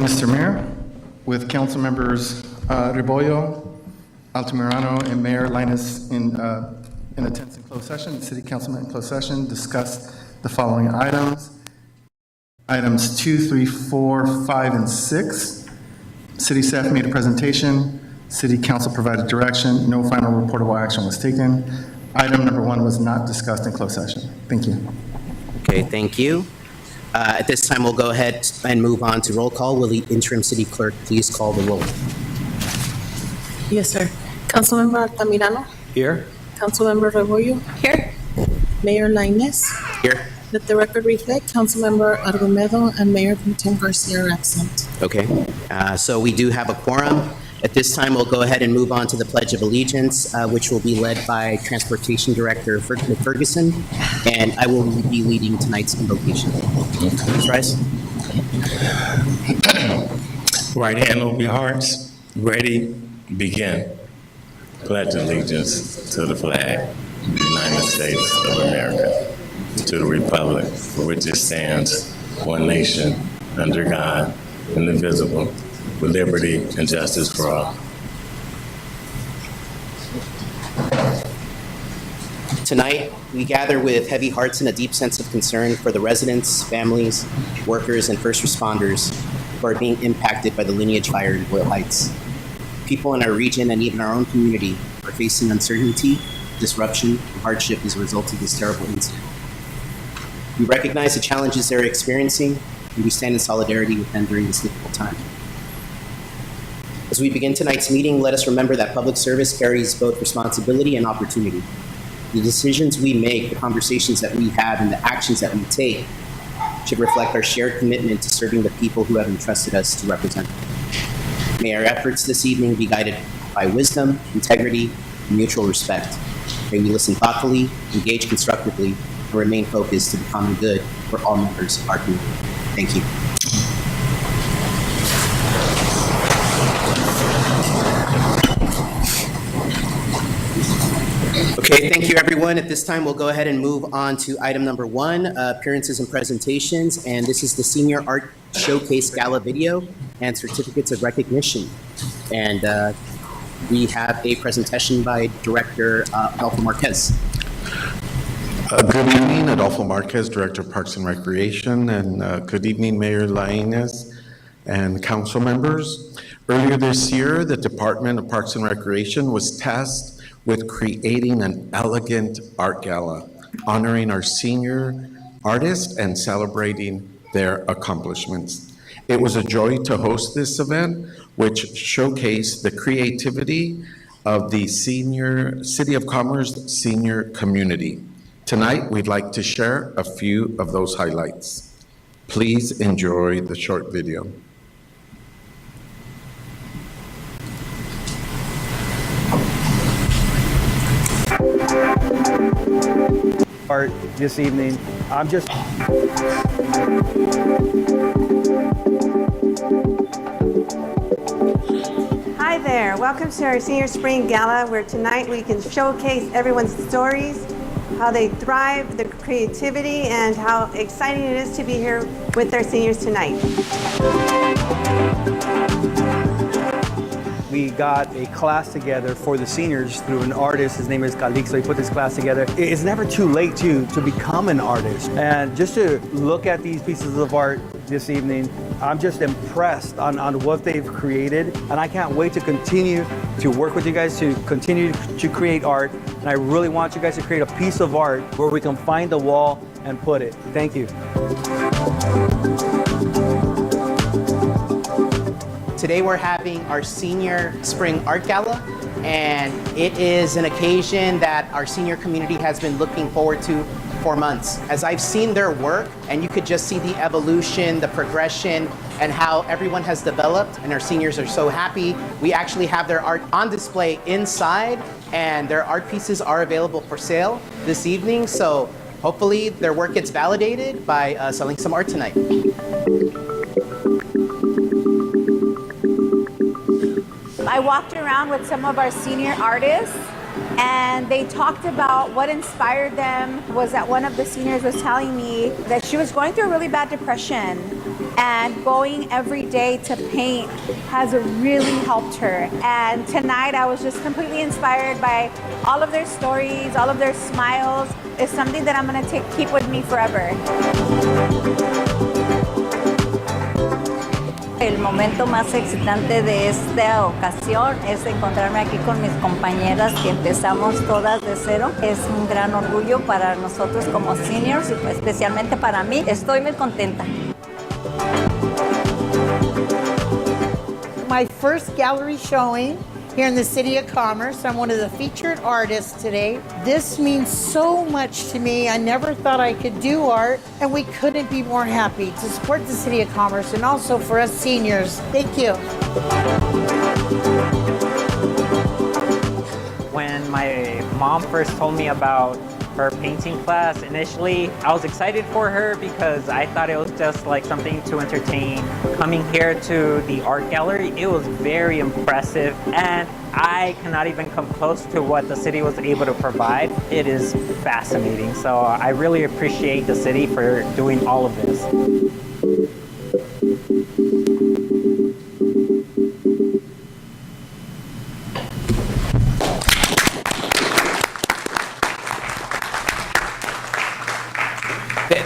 Mr. Mayor. With council members Rebollo, Altamirano, and Mayor Linus in attendance in closed session, the city councilman in closed session discussed the following items. Items 2, 3, 4, 5, and 6. City staff made a presentation. City council provided direction. No final reportable action was taken. Item number 1 was not discussed in closed session. Thank you. Okay, thank you. At this time, we'll go ahead and move on to roll call. Will the interim city clerk please call the roll? Yes, sir. Councilmember Altamirano. Here. Councilmember Rebollo. Here. Mayor Linus. Here. Let the record reflect Councilmember Argumedo and Mayor Pro Tem Garcia are absent. Okay, so we do have a quorum. At this time, we'll go ahead and move on to the Pledge of Allegiance, which will be led by Transportation Director Ferguson, and I will be leading tonight's invocation. Ms. Rice? Right hand over your hearts. Ready, begin. Pledge allegiance to the flag of the United States of America, to the republic for which it stands, one nation, under God, indivisible, with liberty and justice for all. Tonight, we gather with heavy hearts and a deep sense of concern for the residents, families, workers, and first responders who are being impacted by the Lineage fire in Boyle Heights. People in our region and even our own community are facing uncertainty, disruption, and hardship as a result of this terrible incident. We recognize the challenges they're experiencing, and we stand in solidarity with them during this difficult time. As we begin tonight's meeting, let us remember that public service carries both responsibility and opportunity. The decisions we make, the conversations that we have, and the actions that we take should reflect our shared commitment to serving the people who have entrusted us to represent them. May our efforts this evening be guided by wisdom, integrity, and mutual respect. May we listen thoughtfully, engage constructively, and remain focused to the common good for all members of our community. Thank you. Okay, thank you, everyone. At this time, we'll go ahead and move on to item number 1, appearances and presentations. And this is the Senior Art Showcase Gala video and certificates of recognition. And we have a presentation by Director Adolfo Marquez. Good evening, Adolfo Marquez, Director of Parks and Recreation, and good evening, Mayor Lainez and council members. Earlier this year, the Department of Parks and Recreation was tasked with creating an elegant art gala, honoring our senior artists and celebrating their accomplishments. It was a joy to host this event, which showcased the creativity of the City of Commerce senior community. Tonight, we'd like to share a few of those highlights. Please enjoy the short video. Art this evening. I'm just Hi there, welcome to our Senior Spring Gala, where tonight we can showcase everyone's stories, how they thrive, their creativity, and how exciting it is to be here with our seniors tonight. we got a class together for the seniors through an artist. His name is Calixto. He put this class together. It's never too late to become an artist. And just to look at these pieces of art this evening, I'm just impressed on what they've created. And I can't wait to continue to work with you guys to continue to create art. And I really want you guys to create a piece of art where we can find a wall and put it. Thank you. Today we're having our Senior Spring Art Gala, and it is an occasion that our senior community has been looking forward to for months. As I've seen their work, and you could just see the evolution, the progression, and how everyone has developed, and our seniors are so happy. We actually have their art on display inside, and their art pieces are available for sale this evening, so hopefully their work gets validated by selling some art tonight. I walked around with some of our senior artists, and they talked about what inspired them. Was that one of the seniors was telling me that she was going through a really bad depression, and going every day to paint has really helped her. And tonight I was just completely inspired by all of their stories, all of their smiles. It's something that I'm going to keep with me forever. El momento más excitante de esta ocasión es encontrarme aquí con mis compañeras que empezamos todas de cero. Es un gran orgullo para nosotros como seniors y especialmente para mí. Estoy muy contenta. My first gallery showing here in the City of Commerce. I'm one of the featured artists today. This means so much to me. I never thought I could do art, and we couldn't be more happy to support the City of Commerce and also for us seniors. Thank you. When my mom first told me about her painting class, initially I was excited for her because I thought it was just like something to entertain. Coming here to the art gallery, it was very impressive, and I cannot even come close to what the city was able to provide. It is fascinating. So I really appreciate the city for doing all of this.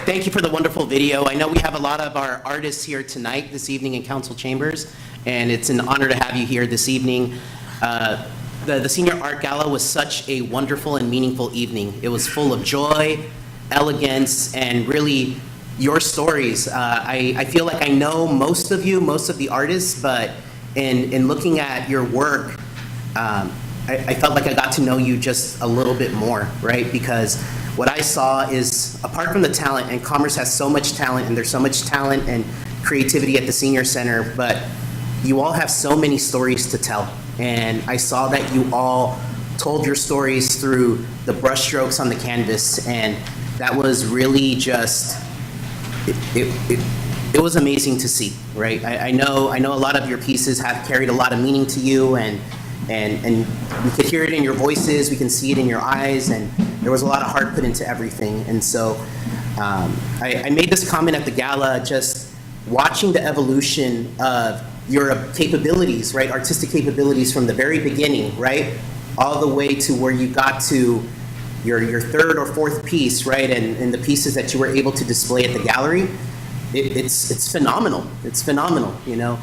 Thank you for the wonderful video. I know we have a lot of our artists here tonight, this evening in council chambers, and it's an honor to have you here this evening. The Senior Art Gala was such a wonderful and meaningful evening. It was full of joy, elegance, and really your stories. I feel like I know most of you, most of the artists, but in looking at your work, I felt like I got to know you just a little bit more, right? Because what I saw is, apart from the talent, and Commerce has so much talent, and there's so much talent and creativity at the Senior Center, but you all have so many stories to tell. And I saw that you all told your stories through the brushstrokes on the canvas, and that was really just, it was amazing to see, right? I know a lot of your pieces have carried a lot of meaning to you, and we could hear it in your voices, we can see it in your eyes, and there was a lot of heart put into everything. And so I made this comment at the gala, just watching the evolution of your capabilities, right, artistic capabilities from the very beginning, right, all the way to where you got to your third or fourth piece, right, and the pieces that you were able to display at the gallery. It's phenomenal. It's phenomenal, you know.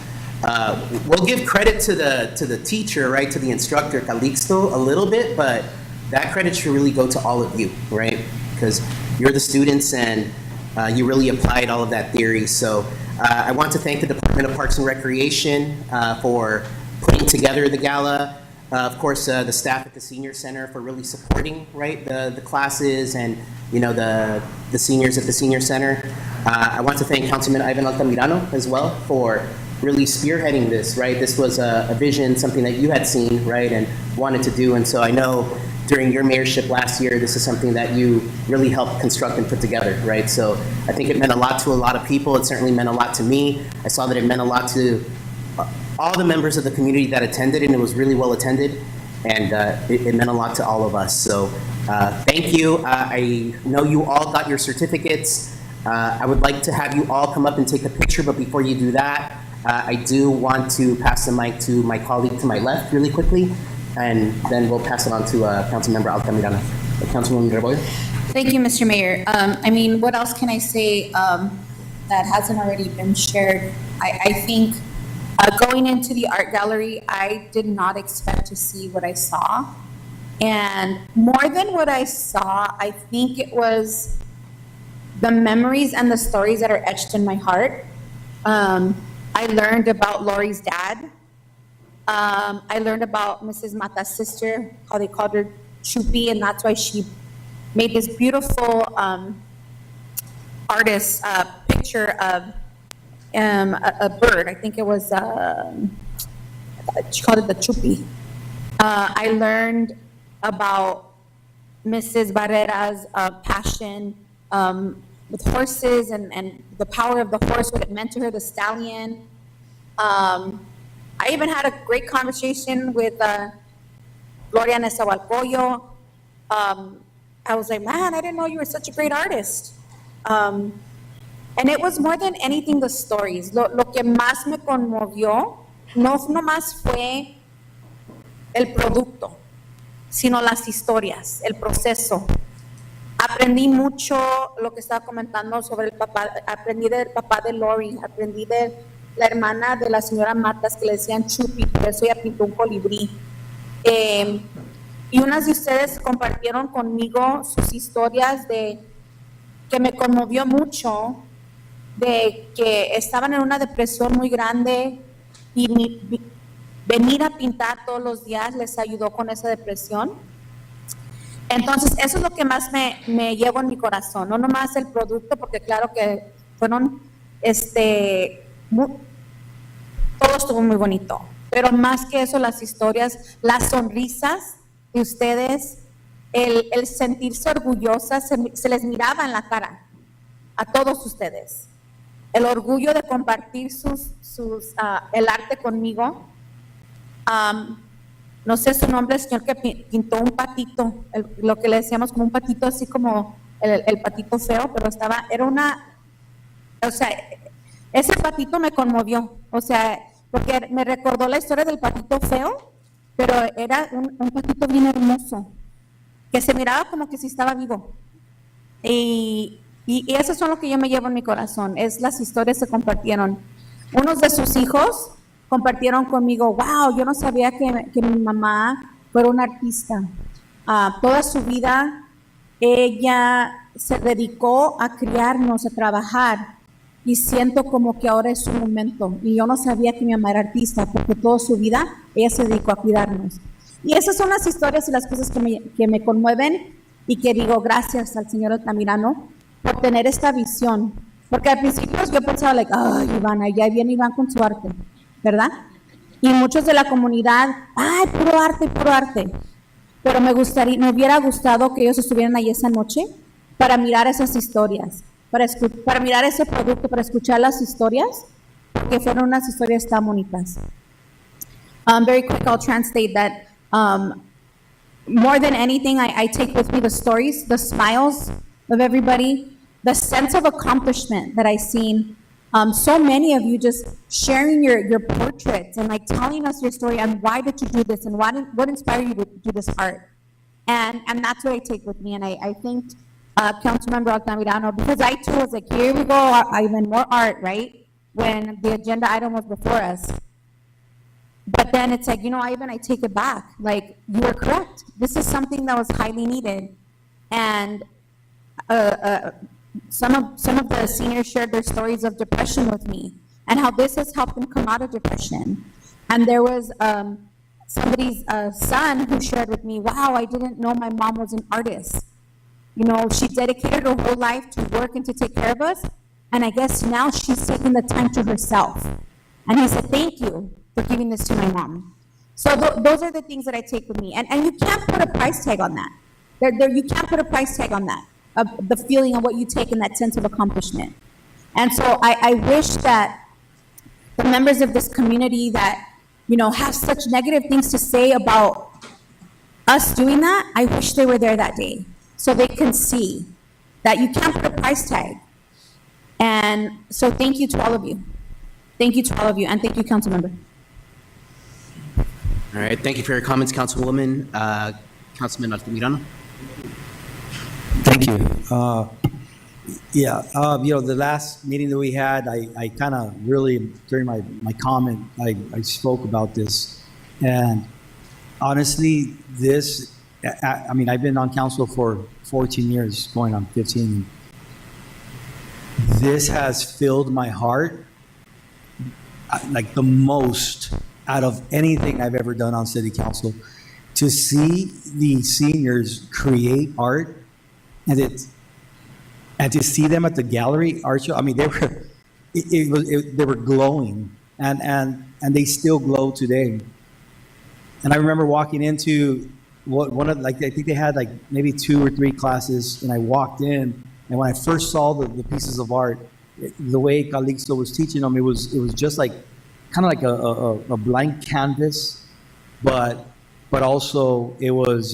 We'll give credit to the teacher, right, to the instructor, Calixto, a little bit, but that credit should really go to all of you, right? Because you're the students, and you really applied all of that theory. So I want to thank the Department of Parks and Recreation for putting together the gala. Of course, the staff at the Senior Center for really supporting, right, the classes and, you know, the seniors at the Senior Center. I want to thank Councilman Ivan Altamirano as well for really spearheading this, right? This was a vision, something that you had seen, right, and wanted to do. And so I know during your mayorship last year, this is something that you really helped construct and put together, right? So I think it meant a lot to a lot of people. It certainly meant a lot to me. I saw that it meant a lot to all the members of the community that attended, and it was really well attended, and it meant a lot to all of us. So thank you. I know you all got your certificates. I would like to have you all come up and take a picture, but before you do that, I do want to pass the mic to my colleague to my left really quickly, and then we'll pass it on to Councilmember Altamirano. Councilwoman Rebollo. Thank you, Mr. Mayor. I mean, what else can I say that hasn't already been shared? I think going into the art gallery, I did not expect to see what I saw. And more than what I saw, I think it was the memories and the stories that are etched in my heart. I learned about Lori's dad. I learned about Mrs. Mata's sister, how they called her Chupi, and that's why she made this beautiful artist picture of a bird. I think it was, she called it the Chupi. I learned about Mrs. Barrera's passion with horses and the power of the horse, what it meant to her, the stallion. I even had a great conversation with Gloria Nezahualcóyotl. I was like, man, I didn't know you were such a great artist. And it was more than anything the stories. Lo que más me conmovió no nomás fue el producto, sino las historias, el proceso. Aprendí mucho lo que estaba comentando sobre el papá, aprendí del papá de Lori, aprendí de la hermana de la señora Matas que le decían Chupi, por eso ella pintó un colibrí. Y unas de ustedes compartieron conmigo sus historias de que me conmovió mucho, de que estaban en una depresión muy grande y venir a pintar todos los días les ayudó con esa depresión. Entonces, eso es lo que más me llevo en mi corazón, no nomás el producto, porque claro que fueron, todo estuvo muy bonito, pero más que eso, las historias, las sonrisas de ustedes, el sentirse orgullosas, se les miraba en la cara a todos ustedes. El orgullo de compartir el arte conmigo. No sé su nombre, el señor que pintó un patito, lo que le decíamos como un patito, así como el patito feo, pero ese patito me conmovió, porque me recordó la historia del patito feo, pero era un patito bien hermoso, que se miraba como que si estaba vivo. Y eso es lo que yo me llevo en mi corazón, es las historias que compartieron. Unos de sus hijos compartieron conmigo, wow, yo no sabía que mi mamá fuera una artista. Toda su vida ella se dedicó a criarnos, a trabajar, y siento como que ahora es su momento. Y yo no sabía que mi mamá era artista, porque toda su vida ella se dedicó a cuidarnos. Y esas son las historias y las cosas que me conmueven, y que digo gracias al señor Altamirano por tener esta visión. Porque al principio yo pensaba, ay, Ivana, ya viene Iván con su arte, ¿verdad? Y muchos de la comunidad, ay, puro arte. Pero me hubiera gustado que ellos estuvieran ahí esa noche para mirar esas historias, para mirar ese producto, para escuchar las historias, porque fueron unas historias tan bonitas. Very quick, I'll translate that. More than anything, I take with me the stories, the smiles of everybody, the sense of accomplishment that I've seen. So many of you just sharing your portraits and telling us your story and why did you do this and what inspired you to do this art. And that's what I take with me. And I thanked Councilmember Altamirano, because I too was like, here we go, even more art, right? When the agenda item was before us. But then it's I take it back. You were correct. This is something that was highly needed. And some of the seniors shared their stories of depression with me and how this has helped them come out of depression. And there was somebody's son who shared with me, wow, I didn't know my mom was an artist. She dedicated her whole life to work and to take care of us. And I guess now she's taking the time to herself. And he said, thank you for giving this to my mom. So those are the things that I take with me. And you can't put a price tag on that. You can't put a price tag on that. The feeling of what you take in that sense of accomplishment. And so I wish that the members of this community that, have such negative things to say about us doing that, I wish they were there that day so they can see that you can't put a price tag. And so thank you to all of you. Thank you to all of you, and thank you, Councilmember. All right, thank you for your comments, Councilwoman. Councilman Altamirano. Thank you. The last meeting that we had, I kind of really, during my comment, I spoke about this. And honestly, I've been on council for 14 years, going on 15. This has filled my heart the most out of anything I've ever done on city council. To see the seniors create art and to see them at the gallery art show, they were glowing, and they still glow today. And I remember walking into I think they had maybe 2 or 3 classes, and I walked in, and when I first saw the pieces of art, the way Calixto was teaching them, it was just kind of like a blank canvas, but also it was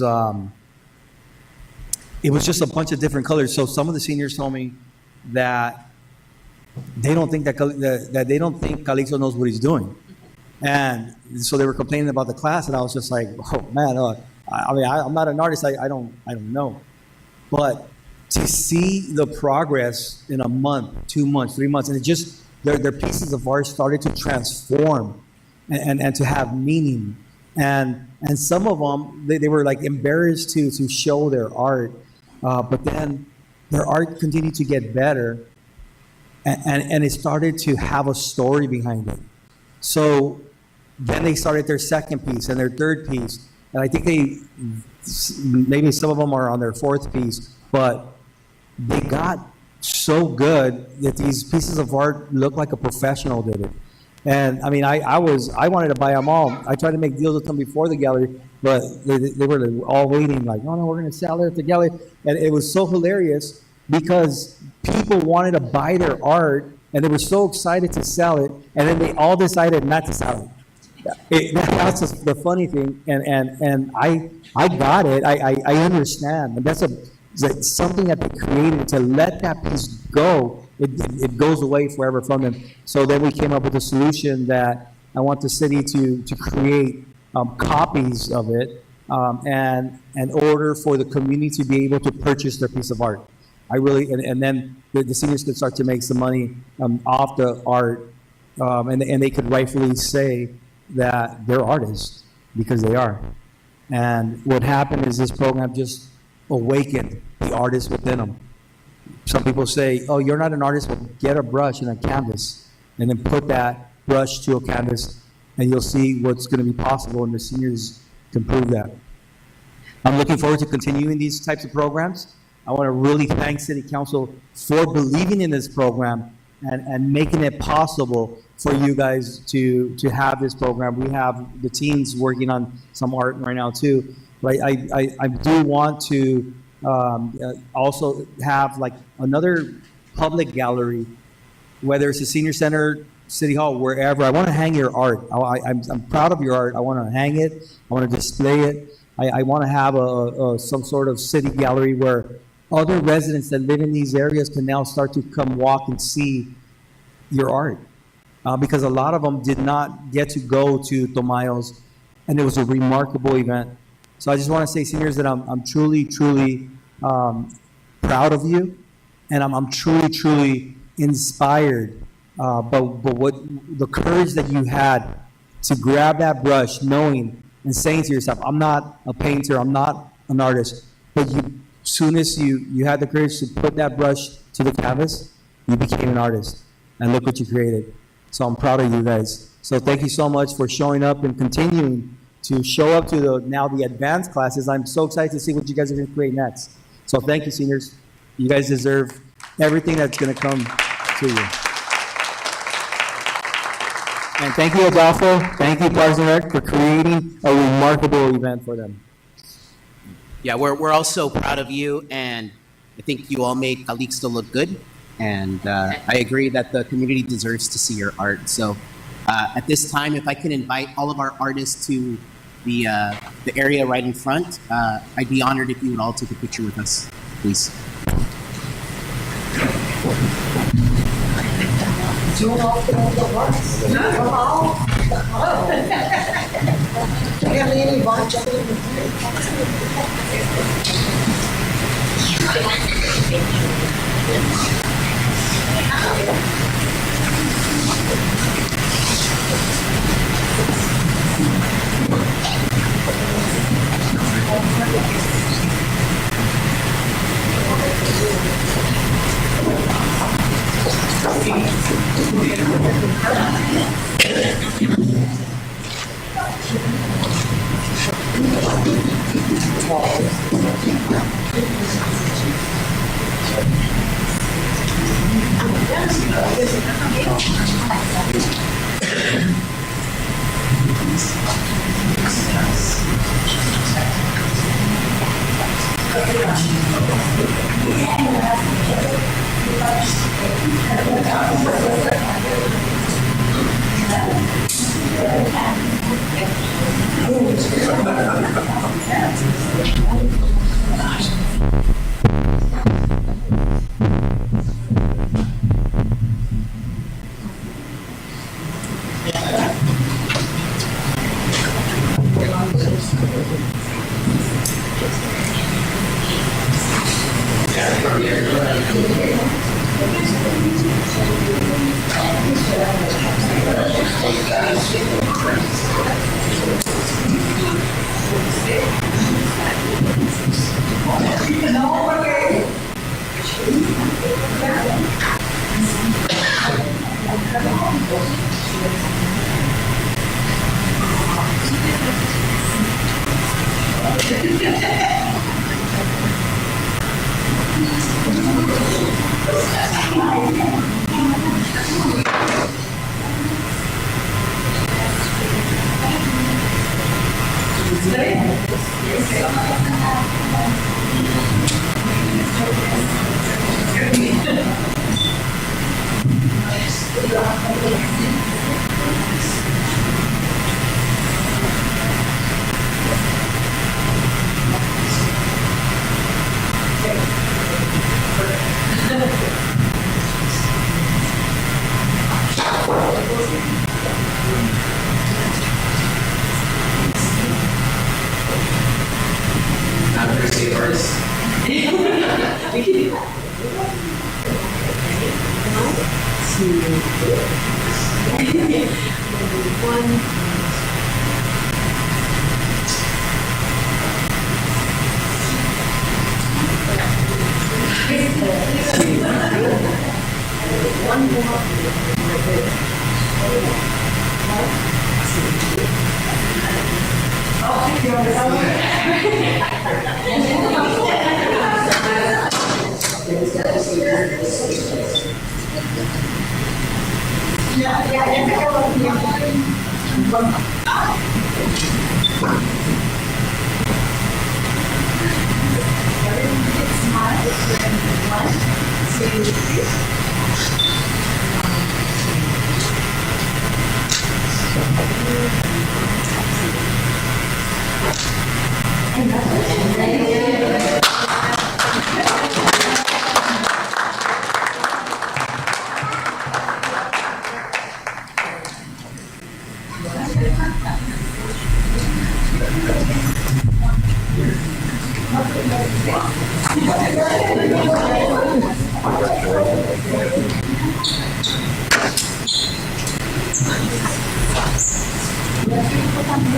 just a bunch of different colors. So some of the seniors told me that they don't think that they don't think Calixto knows what he's doing. And so they were complaining about the class, and I was just like, oh man, I'm not an artist. I don't know. But to see the progress in a month, 2 months, 3 months, and it just their pieces of art started to transform and to have meaning. And some of them, they were like embarrassed to show their art, but then their art continued to get better, and it started to have a story behind it. So then they started their second piece and their third piece, and I think maybe some of them are on their fourth piece, but they got so good that these pieces of art look like a professional did it. And I mean, I wanted to buy them all. I tried to make deals with them before the gallery, but they were all waiting like, no, we're going to sell it at the gallery. And it was so hilarious because people wanted to buy their art and they were so excited to sell it. And then they all decided not to sell it. That's just the funny thing. And I got it. I understand. And that's something that they created to let that piece go. It goes away forever from them. So then we came up with a solution that I want the city to create copies of it and in order for the community to be able to purchase their piece of art. And then the seniors could start to make some money off the art, and they could rightfully say that they're artists because they are. And what happened is this program just awakened the artists within them. Some people say, oh, you're not an artist, but get a brush and a canvas and then put that brush to a canvas and you'll see what's going to be possible, and the seniors can prove that. I'm looking forward to continuing these types of programs. I want to really thank City Council for believing in this program and making it possible for you guys to have this program. We have the teens working on some art right now too. But I do want to also have like another public gallery, whether it's a senior center, City Hall, wherever. I want to hang your art. I'm proud of your art. I want to hang it. I want to display it. I want to have some sort of city gallery where other residents that live in these areas can now start to come walk and see your art. Because a lot of them did not get to go to Tomayo's, and it was a remarkable event. So I just want to say, seniors, that I'm truly, truly proud of you, and I'm truly, truly inspired by what the courage that you had to grab that brush, knowing and saying to yourself, I'm not a painter, I'm not an artist, but as soon as you had the courage to put that brush to the canvas, you became an artist, and look what you created. So I'm proud of you guys. So thank you so much for showing up and continuing to show up to the advanced classes. I'm so excited to see what you guys are going to create next. So thank you, seniors. You guys deserve everything that's going to come to you. And thank you, Adolfo. Thank you, Parks and Rec, for creating a remarkable event for them. Yeah, we're also proud of you, and I think you all made Calixto look good. And I agree that the community deserves to see your art. So at this time, if I can invite all of our artists to the area right in front, I'd be honored if you would all take a picture with us, please.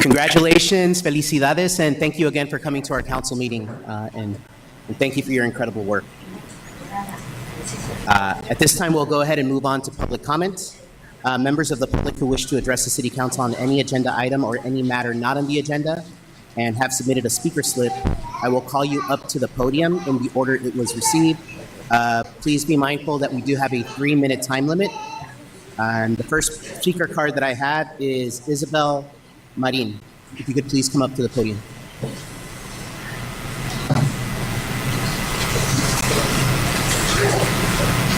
Congratulations, felicidades, and thank you again for coming to our council meeting, and thank you for your incredible work. At this time, we'll go ahead and move on to public comment. Members of the public who wish to address the City Council on any agenda item or any matter not on the agenda and have submitted a speaker slip, I will call you up to the podium in the order it was received. Please be mindful that we do have a 3-minute time limit. And the first speaker card that I had is Isabel Marin. If you could please come up to the podium.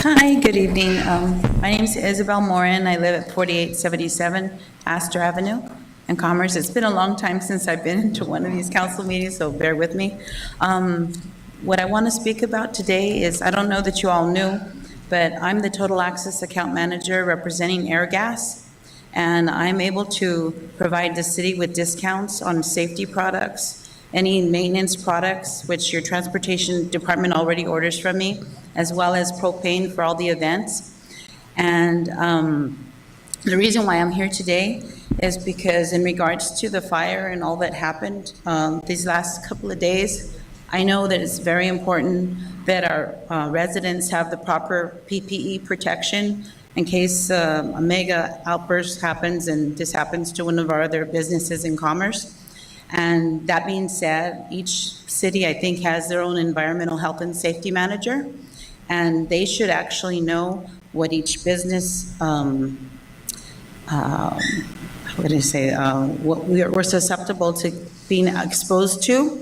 Hi, good evening. My name is Isabel Morin. I live at 4877 Astor Avenue in Commerce. It's been a long time since I've been to one of these council meetings, so bear with me. What I want to speak about today is, I don't know that you all knew, but I'm the Total Access Account Manager representing Airgas, and I'm able to provide the city with discounts on safety products, any maintenance products, which your transportation department already orders from me, as well as propane for all the events. And the reason why I'm here today is because in regards to the fire and all that happened these last couple of days, I know that it's very important that our residents have the proper PPE protection in case a mega outburst happens and this happens to one of our other businesses in Commerce. And that being said, each city, I think, has their own environmental health and safety manager, and they should actually know what each business, what we're susceptible to being exposed to,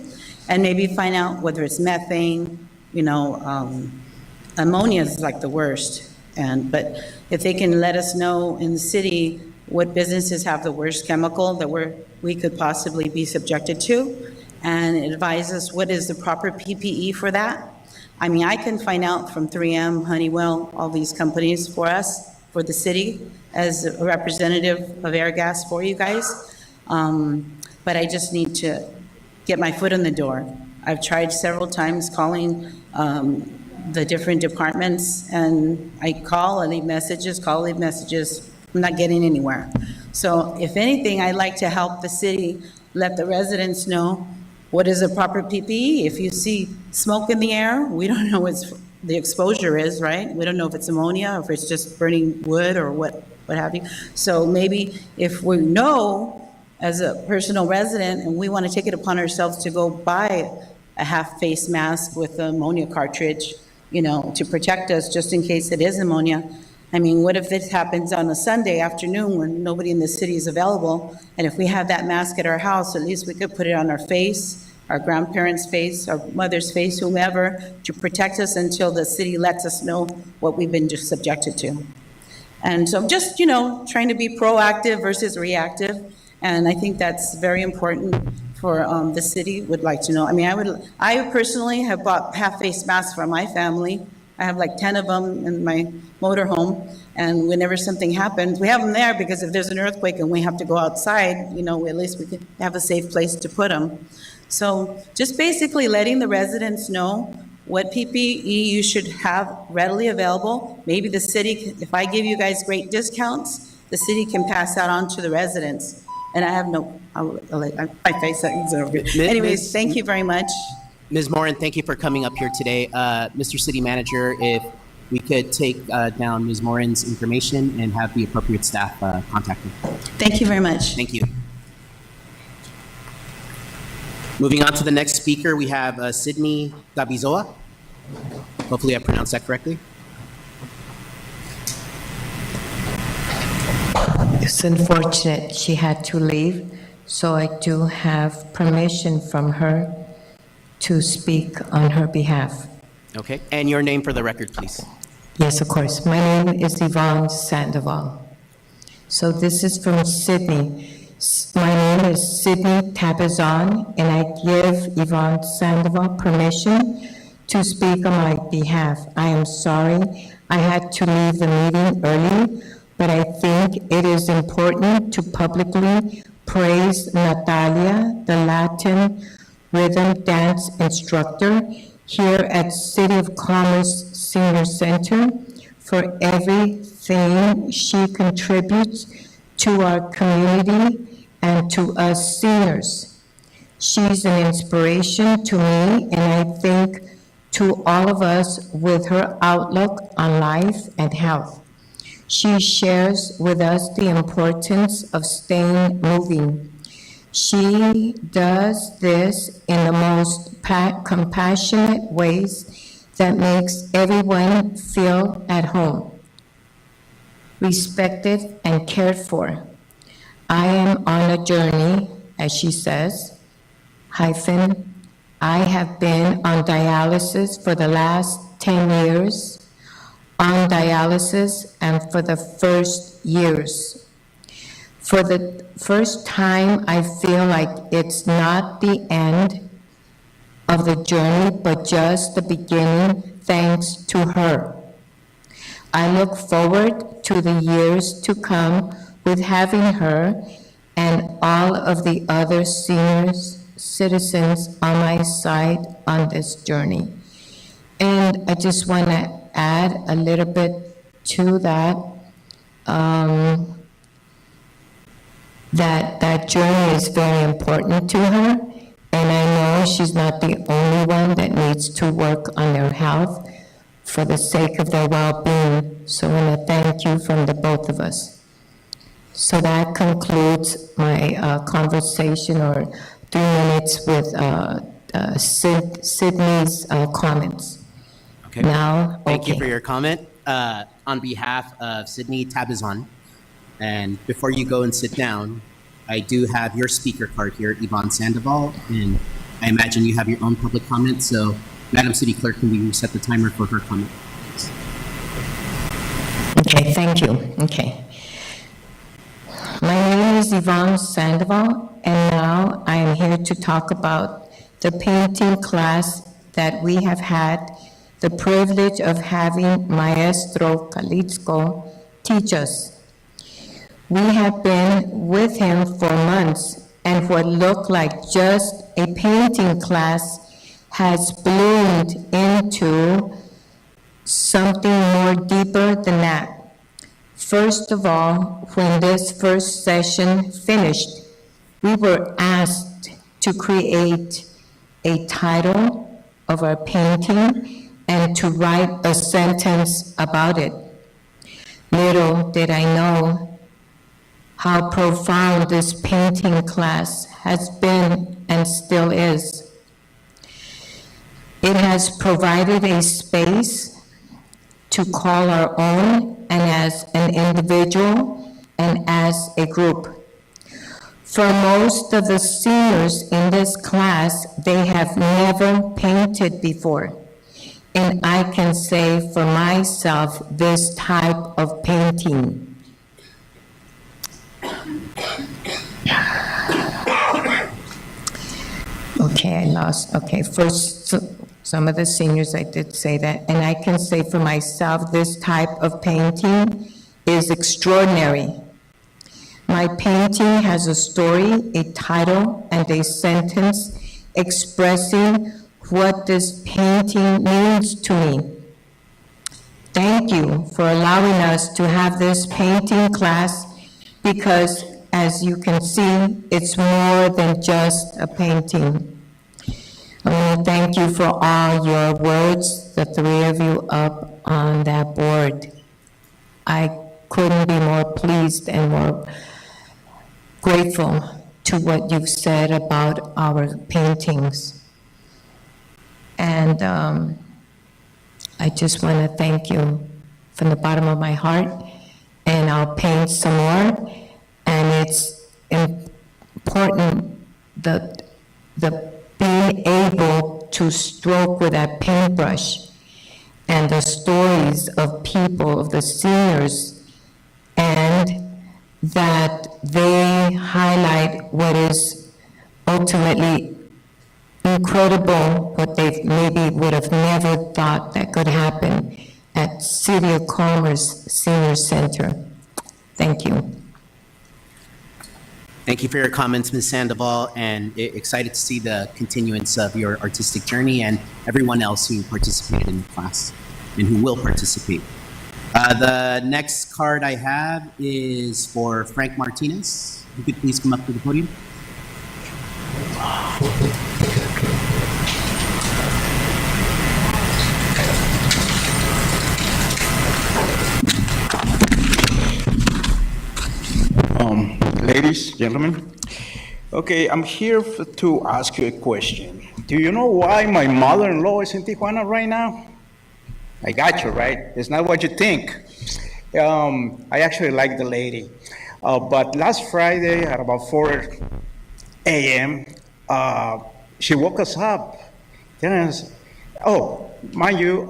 and maybe find out whether it's methane, ammonia is like the worst. But if they can let us know in the city what businesses have the worst chemical that we could possibly be subjected to, and advise us what is the proper PPE for that. I mean, I can find out from 3M, Honeywell, all these companies for us, for the city, as a representative of Airgas for you guys. But I just need to get my foot in the door. I've tried several times calling the different departments, and I leave messages, I'm not getting anywhere. So if anything, I'd like to help the city let the residents know what is a proper PPE. If you see smoke in the air, we don't know the exposure is, right? We don't know if it's ammonia, or if it's just burning wood or what have you. So maybe if we know as a personal resident and we want to take it upon ourselves to go buy a half-face mask with the ammonia cartridge, to protect us just in case it is ammonia. I mean, what if this happens on a Sunday afternoon when nobody in the city is available? And if we have that mask at our house, at least we could put it on our face, our grandparents' face, our mother's face, whomever, to protect us until the city lets us know what we've been just subjected to. And so just, trying to be proactive versus reactive. And I think that's very important for the city would like to know. I mean, I personally have bought half-face masks for my family. I have like 10 of them in my motorhome, and whenever something happens, we have them there because if there's an earthquake and we have to go outside, at least we can have a safe place to put them. So just basically letting the residents know what PPE you should have readily available. Maybe the city, if I give you guys great discounts, the city can pass that on to the residents. And I have my face is over. Anyways, thank you very much. Ms. Morin, thank you for coming up here today. Mr. City Manager, if we could take down Ms. Morin's information and have the appropriate staff contact her. Thank you very much. Thank you. Moving on to the next speaker, we have Sydney Tabizoa. Hopefully I pronounced that correctly. It's unfortunate she had to leave, so I do have permission from her to speak on her behalf. Okay, and your name for the record, please. Yes, of course. My name is Yvonne Sandoval. So this is from Sydney. My name is Sydney Tabazon, and I give Yvonne Sandoval permission to speak on my behalf. I am sorry I had to leave the meeting early, but I think it is important to publicly praise Natalia, the Latin rhythm dance instructor here at City of Commerce Senior Center, for everything she contributes to our community and to us seniors. She's an inspiration to me, and I think to all of us with her outlook on life and health. She shares with us the importance of staying moving. She does this in the most compassionate ways that makes everyone feel at home, respected, and cared for. I am on a journey, as she says, I have been on dialysis for the last 10 years, on dialysis, and for the first years. For the first time, I feel like it's not the end of the journey, but just the beginning, thanks to her. I look forward to the years to come with having her and all of the other senior citizens on my side on this journey. And I just want to add a little bit to that. That journey is very important to her, and I know she's not the only one that needs to work on their health for the sake of their well-being. So I want to thank you from the both of us. So that concludes my conversation, or 3 minutes with Sydney's comments. Okay. Now, Thank you for your comment. On behalf of Sydney Tabazon, and before you go and sit down, I do have your speaker card here, Yvonne Sandoval, and I imagine you have your own public comment, so Madam City Clerk, can we reset the timer for her comment? Okay, thank you. Okay. My name is Yvonne Sandoval, and now I am here to talk about the painting class that we have had the privilege of having Maestro Calixto teach us. We have been with him for months, and what looked like just a painting class has bloomed into something more deeper than that. First of all, when this first session finished, we were asked to create a title of our painting and to write a sentence about it. Little did I know how profound this painting class has been and still is. It has provided a space to call our own, and as an individual and as a group. For most of the seniors in this class, they have never painted before. And I can say for myself, this type of painting. Okay, first, some of the seniors, I did say that, and I can say for myself, this type of painting is extraordinary. My painting has a story, a title, and a sentence expressing what this painting means to me. Thank you for allowing us to have this painting class, because as you can see, it's more than just a painting. I want to thank you for all your words, the three of you up on that board. I couldn't be more pleased and more grateful to what you've said about our paintings. And I just want to thank you from the bottom of my heart, and I'll paint some more. And it's important that the being able to stroke with that paintbrush and the stories of people, of the seniors, and that they highlight what is ultimately incredible, what they maybe would have never thought that could happen at City of Commerce Senior Center. Thank you. Thank you for your comments, Ms. Sandoval, and excited to see the continuance of your artistic journey and everyone else who participated in the class and who will participate. The next card I have is for Frank Martinez. If you could please come up to the podium. Ladies, gentlemen, okay, I'm here to ask you a question. Do you know why my mother-in-law is in Tijuana right now? I got you, right? It's not what you think. I actually like the lady. But last Friday at about 4 a.m., she woke us up. Telling us, oh, mind you,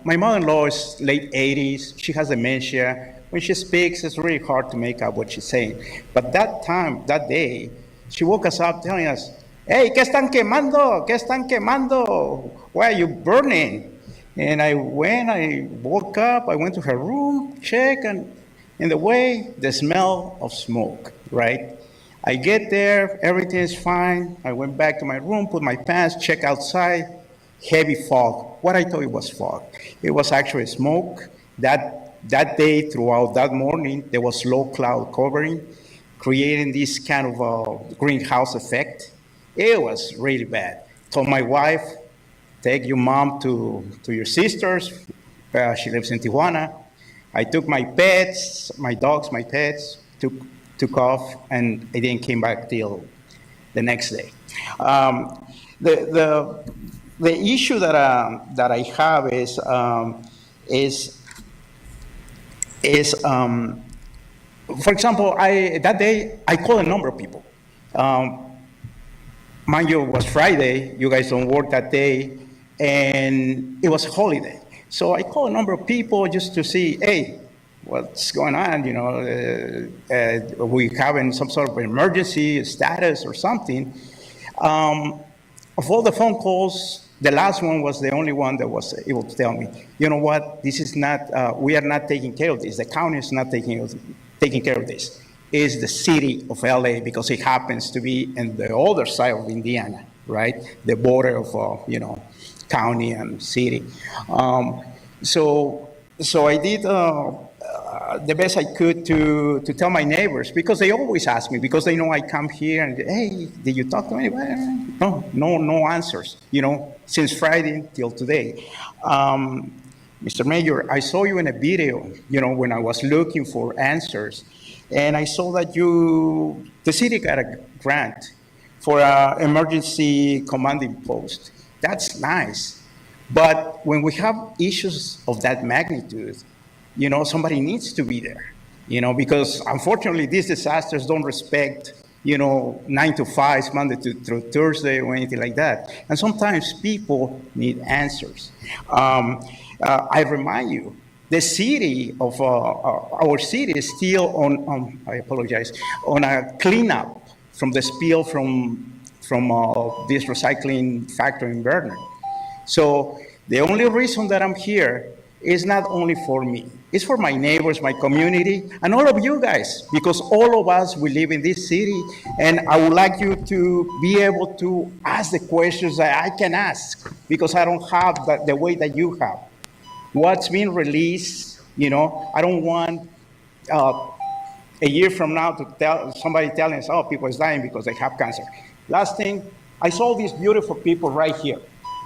my mother-in-law is late 80s. She has dementia. When she speaks, it's really hard to make out what she's saying. But that day, she woke us up telling us, hey, ¿qué están quemando? ¿Qué están quemando? Why are you burning? And I woke up, I went to her room, checked, and in the way, the smell of smoke, right? I get there, everything is fine. I went back to my room, put my pants, check outside, heavy fog. What I thought it was fog. It was actually smoke. That day, throughout that morning, there was low cloud covering, creating this kind of greenhouse effect. It was really bad. Told my wife, take your mom to your sister's. She lives in Tijuana. I took my pets, my dogs, my pets, took off, and I didn't came back till the next day. The issue that I have is for example, that day I called a number of people. Mind you, it was Friday. You guys don't work that day, and it was a holiday. So I called a number of people just to see, hey, what's going on? You know, we having some sort of emergency status or something. Of all the phone calls, the last one was the only one that was able to tell me, you know what, this is not, we are not taking care of this. The county is not taking care of this. It's the city of LA, because it happens to be in the other side of Indiana, right? The border of, you know, county and city. So I did the best I could to tell my neighbors, because they always ask me, because they know I come here and, hey, did you talk to anybody? no answers, since Friday till today. Mr. Mayor, I saw you in a video, when I was looking for answers, and I saw that the city got a grant for an emergency commanding post. That's nice. But when we have issues of that magnitude, somebody needs to be there, because unfortunately these disasters don't respect, 9 to 5, Monday through Thursday or anything like that. And sometimes people need answers. I remind you, the city of our city is still on a cleanup from the spill from this recycling factory in Vernon. So the only reason that I'm here is not only for me, it's for my neighbors, my community, and all of you guys, because all of us, we live in this city, and I would like you to be able to ask the questions that I can ask, because I don't have the way that you have. What's being released, I don't want a year from now to somebody telling us, people is dying because they have cancer. Last thing, I saw these beautiful people right here.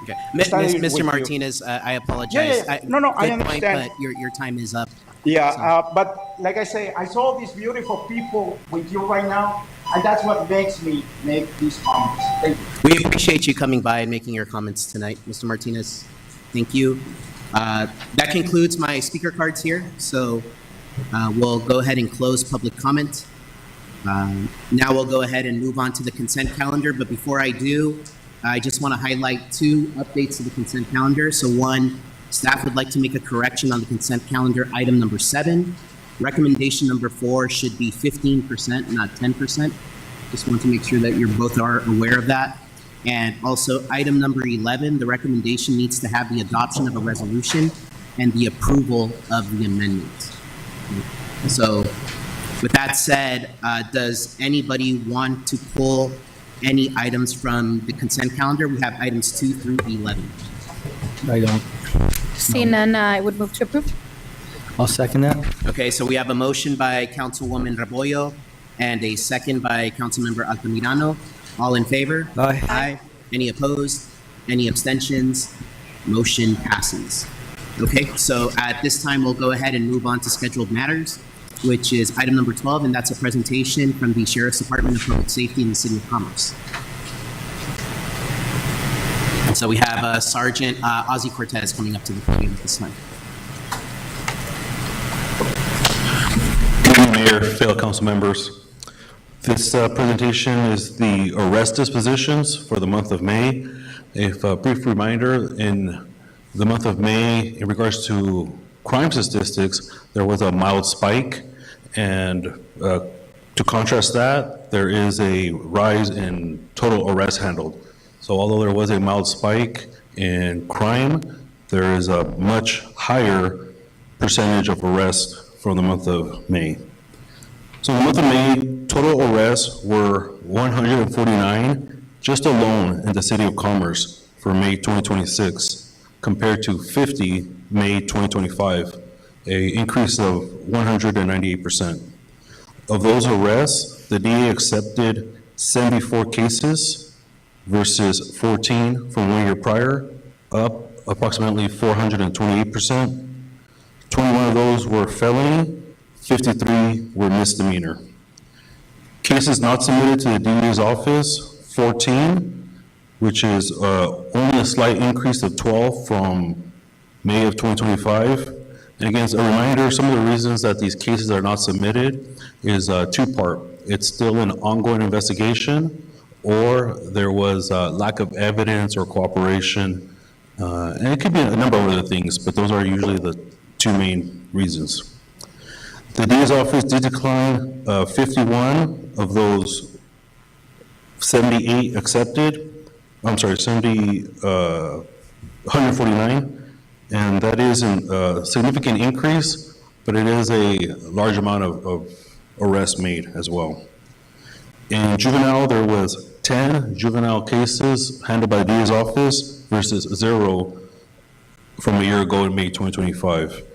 Okay. Mr. Martinez, I apologize. I Good understand. point, but your time is up. Yeah, but like I say, I saw these beautiful people with you right now, and that's what makes me make these comments. Thank you. We appreciate you coming by and making your comments tonight, Mr. Martinez. Thank you. That concludes my speaker cards here, so we'll go ahead and close public comment. Now we'll go ahead and move on to the consent calendar, but before I do, I just want to highlight 2 updates to the consent calendar. So one, staff would like to make a correction on the consent calendar, item number 7. Recommendation number 4 should be 15%, not 10%. Just want to make sure that you both are aware of that. And also item number 11, the recommendation needs to have the adoption of a resolution and the approval of the amendment. So with that said, does anybody want to pull any items from the consent calendar? We have items 2 through 11. I don't. Seeing none, I would move to approve. I'll second that. Okay, so we have a motion by Councilwoman Rebollo and a second by Councilmember Altamirano. All in favor? Aye. Aye. Any opposed? Any abstentions? Motion passes. Okay, so at this time, we'll go ahead and move on to scheduled matters, which is item number 12, and that's a presentation from the Sheriff's Department of Public Safety in the City of Commerce. And so we have Sergeant Ozzy Cortez coming up to the podium at this time. Good evening, Mayor, fellow council members. This presentation is the arrest dispositions for the month of May. A brief reminder, in the month of May, in regards to crime statistics, there was a mild spike, and to contrast that, there is a rise in total arrests handled. So although there was a mild spike in crime, there is a much higher percentage of arrests for the month of May. So in the month of May, total arrests were 149, just alone in the City of Commerce for May 2026, compared to 50 May 2025, an increase of 198%. Of those arrests, the DA accepted 74 cases versus 14 from 1 year prior, up approximately 428%. 21 of those were felony, 53 were misdemeanor. Cases not submitted to the DA's office, 14, which is only a slight increase of 12 from May of 2025. And again, as a reminder, some of the reasons that these cases are not submitted is two-part. It's still an ongoing investigation, or there was lack of evidence or cooperation. And it could be a number of other things, but those are usually the 2 main reasons. The DA's office did decline 51 of those 78 accepted. I'm sorry, 149, and that is a significant increase, but it is a large amount of arrests made as well. In juvenile, there was 10 juvenile cases handled by the DA's office versus 0 from a year ago in May 2025.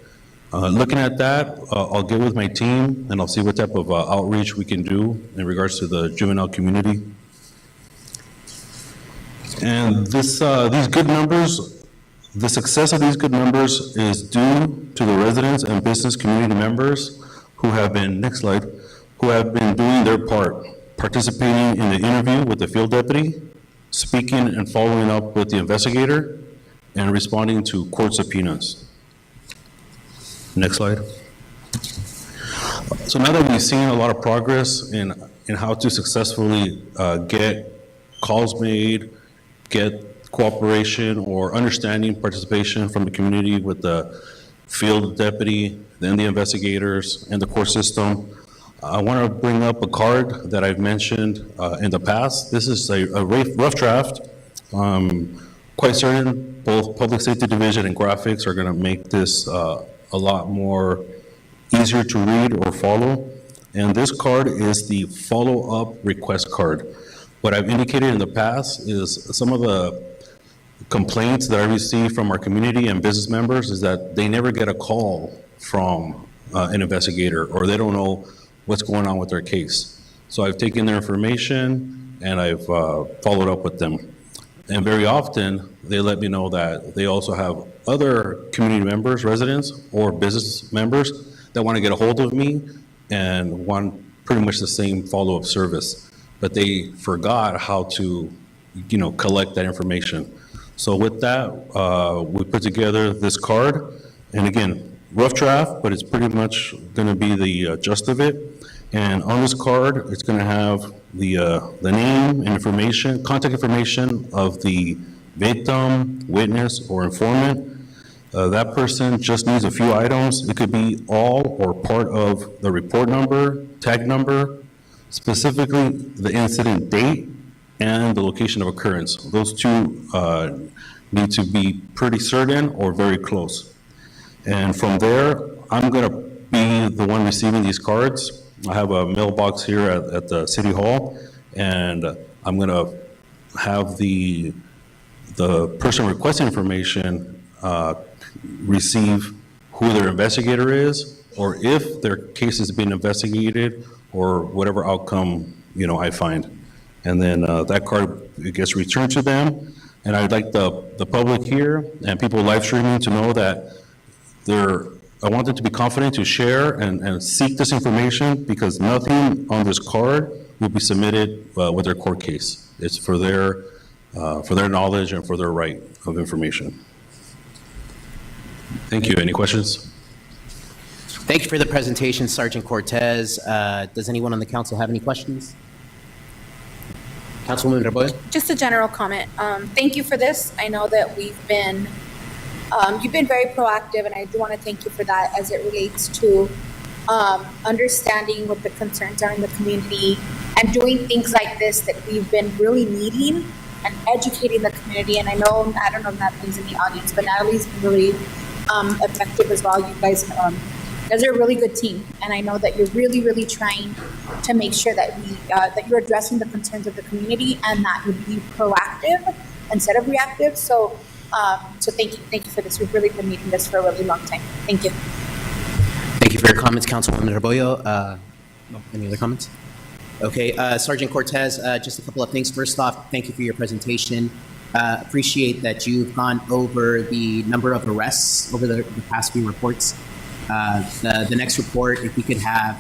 Looking at that, I'll get with my team and I'll see what type of outreach we can do in regards to the juvenile community. And these good numbers, the success of these good numbers is due to the residents and business community members who have been, next slide, who have been doing their part, participating in the interview with the field deputy, speaking and following up with the investigator, and responding to court subpoenas. Next slide. So now that we've seen a lot of progress in how to successfully get calls made, get cooperation or understanding participation from the community with the field deputy, then the investigators and the court system, I want to bring up a card that I've mentioned in the past. This is a rough draft. Quite certain both Public Safety Division and graphics are going to make this a lot more easier to read or follow. And this card is the follow-up request card. What I've indicated in the past is some of the complaints that I receive from our community and business members is that they never get a call from an investigator, or they don't know what's going on with their case. So I've taken their information and I've followed up with them. And very often, they let me know that they also have other community members, residents, or business members that want to get a hold of me and want pretty much the same follow-up service, but they forgot how to, collect that information. So with that, we put together this card, and again, rough draft, but it's pretty much going to be the gist of it. And on this card, it's going to have the name and information, contact information of the victim, witness, or informant. That person just needs a few items. It could be all or part of the report number, tag number, specifically the incident date and the location of occurrence. Those two need to be pretty certain or very close. And from there, I'm going to be the one receiving these cards. I have a mailbox here at the City Hall, and I'm going to have the person requesting information receive who their investigator is, or if their case is being investigated, or whatever outcome I find. And then that card gets returned to them. And I'd like the public here and people live streaming to know that I want them to be confident to share and seek this information, because nothing on this card will be submitted with their court case. It's for their knowledge and for their right of information. Thank you. Any questions? Thank you for the presentation, Sergeant Cortez. Does anyone on the council have any questions? Councilwoman Rebollo? Just a general comment. Thank you for this. I know that you've been very proactive, and I do want to thank you for that as it relates to understanding what the concerns are in the community and doing things like this that we've been really needing, and educating the community. And I don't know if Natalie's in the audience, but Natalie's been really effective as well. You guys are a really good team, and I know that you're really, really trying to make sure that that you're addressing the concerns of the community, and that would be proactive instead of reactive. So thank you for this. We've really been needing this for a really long time. Thank you. Thank you for your comments, Councilwoman Rebollo. Any other comments? Okay, Sergeant Cortez, just a couple of things. First off, thank you for your presentation. Appreciate that you've gone over the number of arrests over the past few reports. The next report, if we could have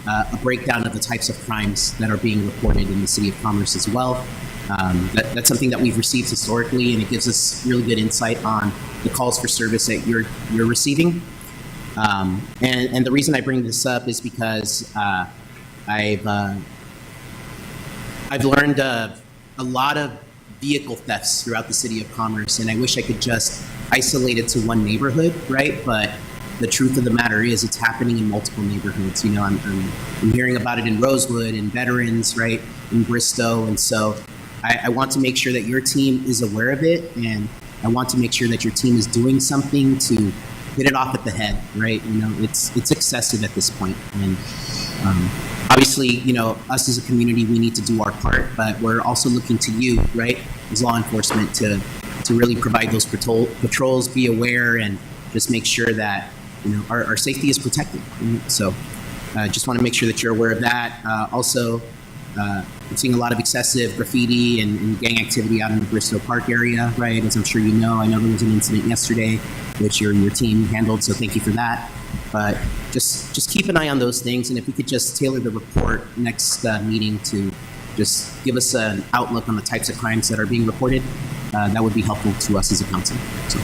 a breakdown of the types of crimes that are being reported in the City of Commerce as well. That's something that we've received historically, and it gives us really good insight on the calls for service that you're receiving. And the reason I bring this up is because I've learned a lot of vehicle thefts throughout the City of Commerce, and I wish I could just isolate it to one neighborhood, right? But the truth of the matter is it's happening in multiple neighborhoods. I'm hearing about it in Rosewood, in Veterans, right, in Bristow. And so I want to make sure that your team is aware of it, and I want to make sure that your team is doing something to hit it off at the head, right? It's excessive at this point. And obviously, us as a community, we need to do our part, but we're also looking to you, right, as law enforcement to really provide those patrols, be aware, and just make sure that our safety is protected. So just want to make sure that you're aware of that. Also, I'm seeing a lot of excessive graffiti and gang activity out in the Bristow Park area, right? As I'm sure you know, I know there was an incident yesterday which your team handled, so thank you for that. But just keep an eye on those things, and if we could just tailor the report next meeting to just give us an outlook on the types of crimes that are being reported, that would be helpful to us as a council. So,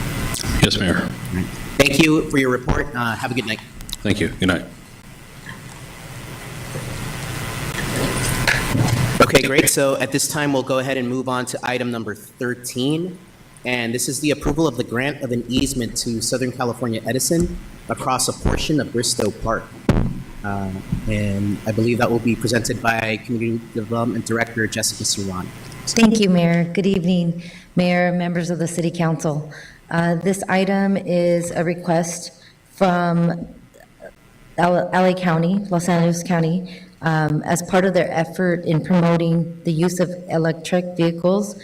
Yes, Mayor. all right. Thank you for your report. Have a good night. Thank you. Good night. Okay, great. So at this time, we'll go ahead and move on to item number 13. And this is the approval of the grant of an easement to Southern California Edison across a portion of Bristow Park. And I believe that will be presented by Community Development Director Jessica Serrano. Thank you, Mayor. Good evening, Mayor, members of the City Council. This item is a request from LA County, Los Angeles County, as part of their effort in promoting the use of electric vehicles.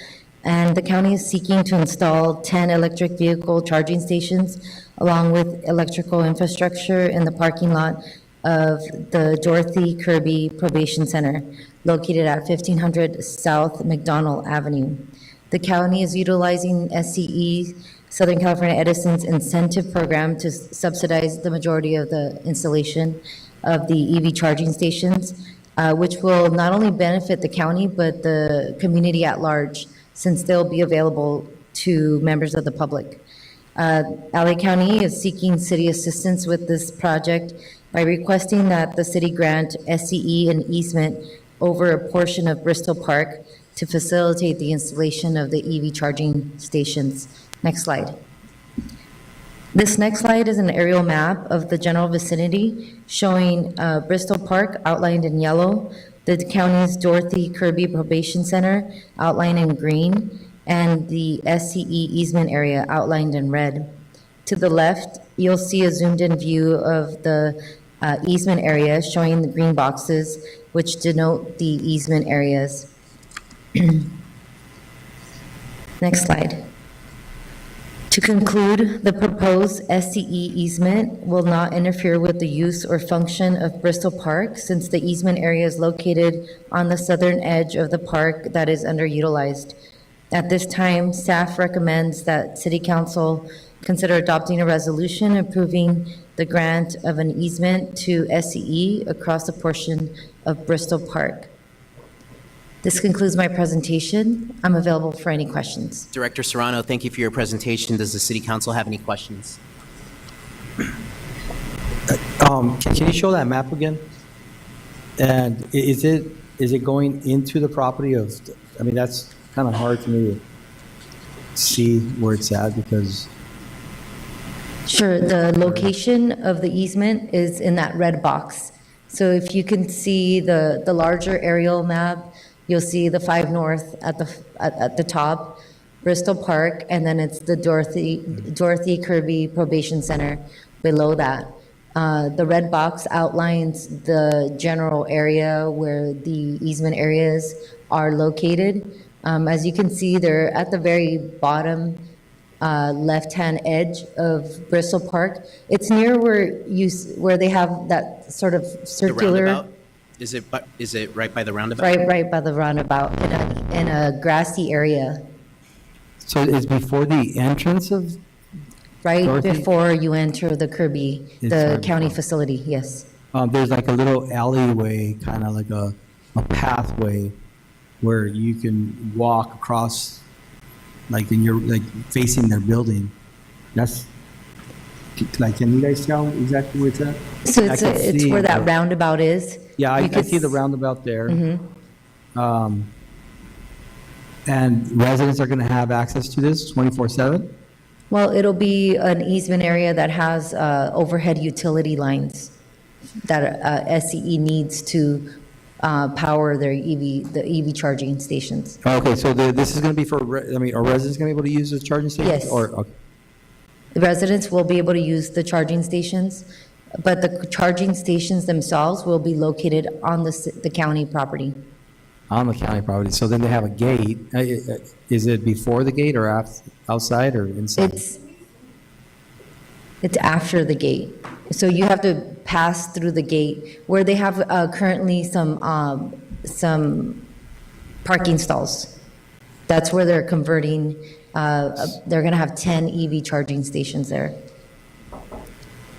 And the county is seeking to install 10 electric vehicle charging stations along with electrical infrastructure in the parking lot of the Dorothy Kirby Probation Center located at 1500 South McDonald Avenue. The county is utilizing SCE, Southern California Edison's incentive program, to subsidize the majority of the installation of the EV charging stations, which will not only benefit the county but the community at large, since they'll be available to members of the public. LA County is seeking city assistance with this project by requesting that the city grant SCE an easement over a portion of Bristow Park to facilitate the installation of the EV charging stations. Next slide. This next slide is an aerial map of the general vicinity showing Bristow Park outlined in yellow, the county's Dorothy Kirby Probation Center outlined in green, and the SCE easement area outlined in red. To the left, you'll see a zoomed-in view of the easement area showing the green boxes, which denote the easement areas. Next slide. To conclude, the proposed SCE easement will not interfere with the use or function of Bristow Park, since the easement area is located on the southern edge of the park that is underutilized. At this time, staff recommends that City Council consider adopting a resolution approving the grant of an easement to SCE across a portion of Bristow Park. This concludes my presentation. I'm available for any questions. Director Serrano, thank you for your presentation. Does the City Council have any questions? Can you show that map again? And is it going into the property of, I mean, that's kind of hard for me to see where it's at because. Sure, the location of the easement is in that red box. So if you can see the larger aerial map, you'll see the 5 North at the top, Bristow Park, and then it's the Dorothy Kirby Probation Center below that. The red box outlines the general area where the easement areas are located. As you can see, they're at the very bottom left-hand edge of Bristow Park. It's near where they have that sort of circular. The roundabout? Is it right by the roundabout? Right by the roundabout in a grassy area. So it's before the entrance of? Right Dorothy? before you enter the Kirby, the county facility, yes. There's like a little alleyway, kind of like a pathway where you can walk across, like in your, like facing their building. That's, like, can you guys tell exactly where it's at? So it's where that roundabout is. Yeah, I You see the could roundabout there. Mhm. And residents are going to have access to this 24/7? Well, it'll be an easement area that has overhead utility lines that SCE needs to power their the EV charging stations. Okay, so this is going to be for, are residents going to be able to use the charging stations? Yes. Okay. The residents will be able to use the charging stations, but the charging stations themselves will be located on the county property. On the county property, so then they have a gate. Is it before the gate or outside or inside? It's after the gate. So you have to pass through the gate where they have currently some some parking stalls. That's where they're converting, they're gonna have 10 EV charging stations there.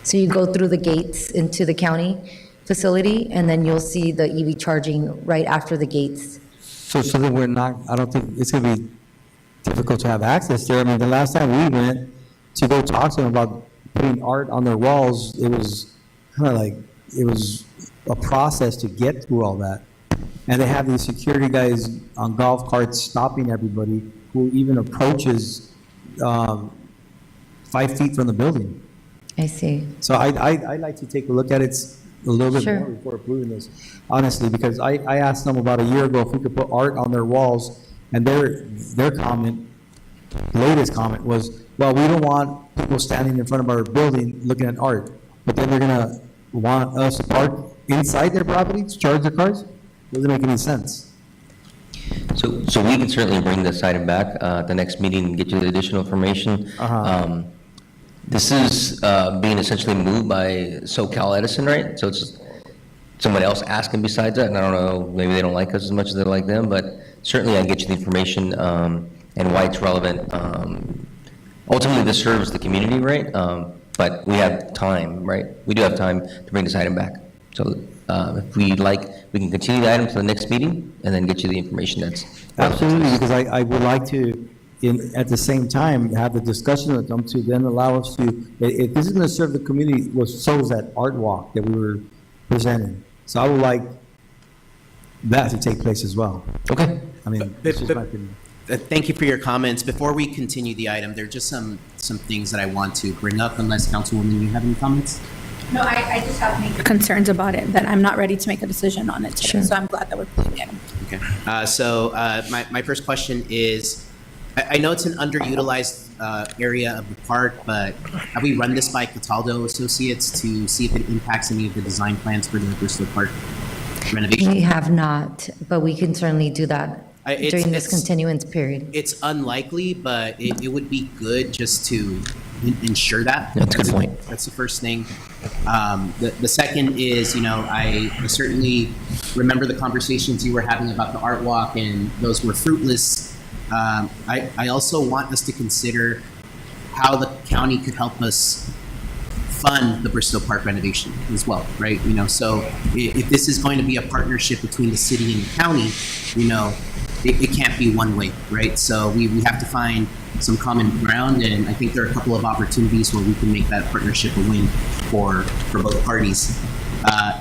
So you go through the gates into the county facility, and then you'll see the EV charging right after the gates. So then we're not, I don't think it's gonna be difficult to have access there. I mean, the last time we went to go talk to them about putting art on their walls, it was kind of like, it was a process to get through all that. And they have these security guys on golf carts stopping everybody who even approaches 5 feet from the building. I see. So I'd like to take a look at it a little bit Sure. more before approving this, honestly, because I asked them about a year ago if we could put art on their walls, and their comment, latest comment was, well, we don't want people standing in front of our building looking at art, but then they're gonna want us to park inside their property to charge their cars? Doesn't make any sense. So we can certainly bring this item back at the next meeting and get you the additional information. This is being essentially moved by SoCal Edison, right? So it's somebody else asking besides that, and I don't know, maybe they don't like us as much as they like them, but certainly I can get you the information and why it's relevant. Ultimately, this serves the community, right? But we have time, right? We do have time to bring this item back. So if we'd like, we can continue the item to the next meeting and then get you the information that's. Absolutely, because I would like to, at the same time, have the discussion with them to then allow us to, if this is gonna serve the community, so is that art walk that we were presenting. So I would like that to take place as well. Okay. I mean, this is my opinion. Thank you for your comments. Before we continue the item, there are just some things that I want to bring up, unless Councilwoman, you have any comments? No, I just have major concerns about it, that I'm not ready to make a decision on it today. Sure. So I'm glad that we're putting it. Okay. My first question is, I know it's an underutilized area of the park, but have we run this by Cataldo Associates to see if it impacts any of the design plans for the Bristol Park renovation? We have not, but we can certainly do that It's- during this it's- continuance period. It's unlikely, but it would be good just to ensure that. That's a good point. That's the first thing. The second is, I certainly remember the conversations you were having about the art walk, and those were fruitless. I also want us to consider how the county could help us fund the Bristol Park renovation as well, right? So if this is going to be a partnership between the city and the county, it can't be one way, right? So we have to find some common ground, and I think there are a couple of opportunities where we can make that partnership a win for both parties.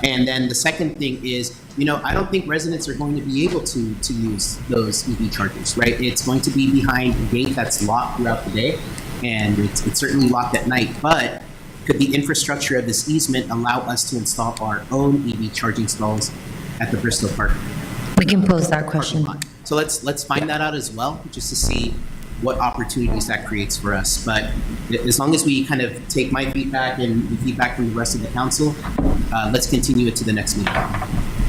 And then the second thing is, I don't think residents are going to be able to use those EV chargers, right? It's going to be behind a gate that's locked throughout the day, and it's certainly locked at night. But could the infrastructure of this easement allow us to install our own EV charging stalls at the Bristol Park? We can pose that question. So let's find that out as well, just to see what opportunities that creates for us. But as long as we kind of take my feedback and the feedback from the rest of the council, let's continue it to the next meeting.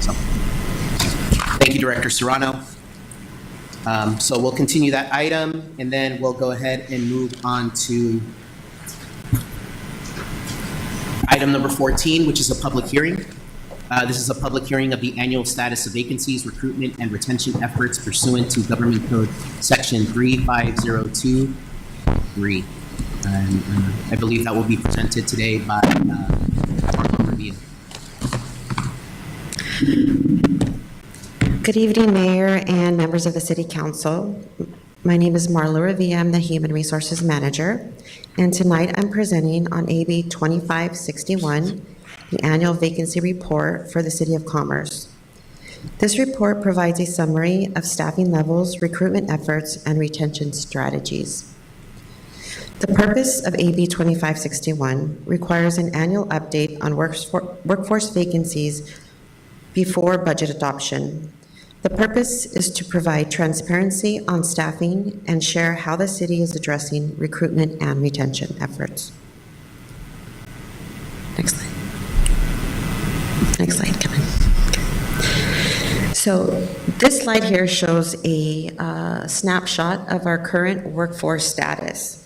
So, thank you, Director Serrano. So we'll continue that item, and then we'll go ahead and move on to item number 14, which is a public hearing. This is a public hearing of the annual status of vacancies, recruitment, and retention efforts pursuant to Government Code Section 35023. And I believe that will be presented today by Marlon Revilla. Good evening, Mayor and members of the City Council. My name is Marla Revilla. I'm the Human Resources Manager. And tonight I'm presenting on AB 2561, the Annual Vacancy Report for the City of Commerce. This report provides a summary of staffing levels, recruitment efforts, and retention strategies. The purpose of AB 2561 requires an annual update on workforce vacancies before budget adoption. The purpose is to provide transparency on staffing and share how the city is addressing recruitment and retention efforts. Next slide. Next slide, come in. So this slide here shows a snapshot of our current workforce status.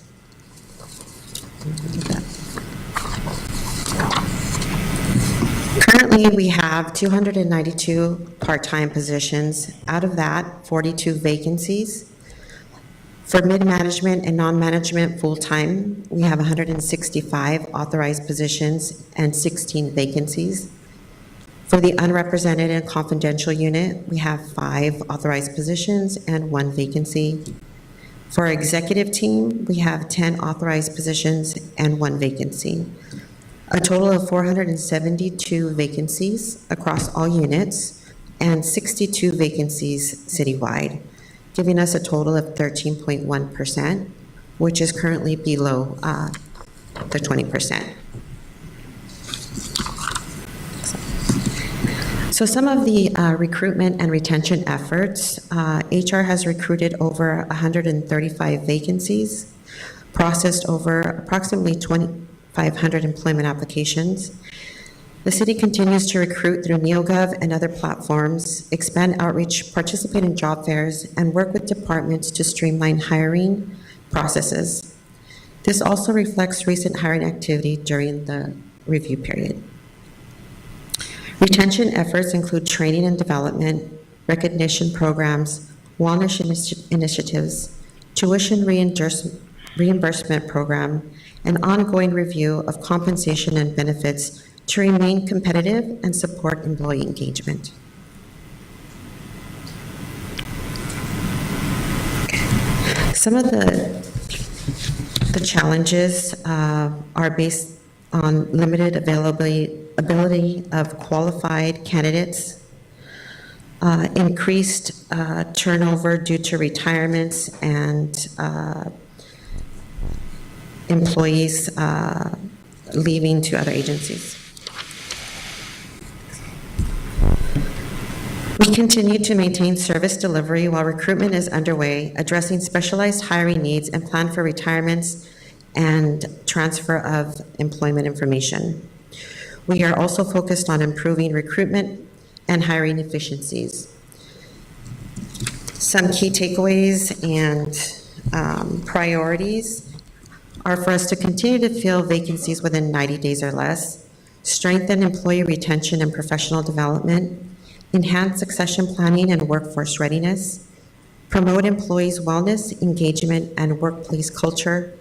Currently, we have 292 part-time positions. Out of that, 42 vacancies. For mid-management and non-management full-time, we have 165 authorized positions and 16 vacancies. For the unrepresented and confidential unit, we have 5 authorized positions and 1 vacancy. For our executive team, we have 10 authorized positions and 1 vacancy. A total of 472 vacancies across all units and 62 vacancies citywide, giving us a total of 13.1%, which is currently below the 20%. So some of the recruitment and retention efforts, HR has recruited over 135 vacancies, processed over approximately 2,500 employment applications. The city continues to recruit through NeoGov and other platforms, expand outreach, participate in job fairs, and work with departments to streamline hiring processes. This also reflects recent hiring activity during the review period. Retention efforts include training and development, recognition programs, wellness initiatives, tuition reimbursement program, and ongoing review of compensation and benefits to remain competitive and support employee engagement. Some of the challenges are based on limited ability of qualified candidates, increased turnover due to retirements and employees leaving to other agencies. We continue to maintain service delivery while recruitment is underway, addressing specialized hiring needs and plan for retirements and transfer of employment information. We are also focused on improving recruitment and hiring efficiencies. Some key takeaways and priorities are for us to continue to fill vacancies within 90 days or less, strengthen employee retention and professional development, enhance succession planning and workforce readiness, promote employees' wellness, engagement, and workplace culture,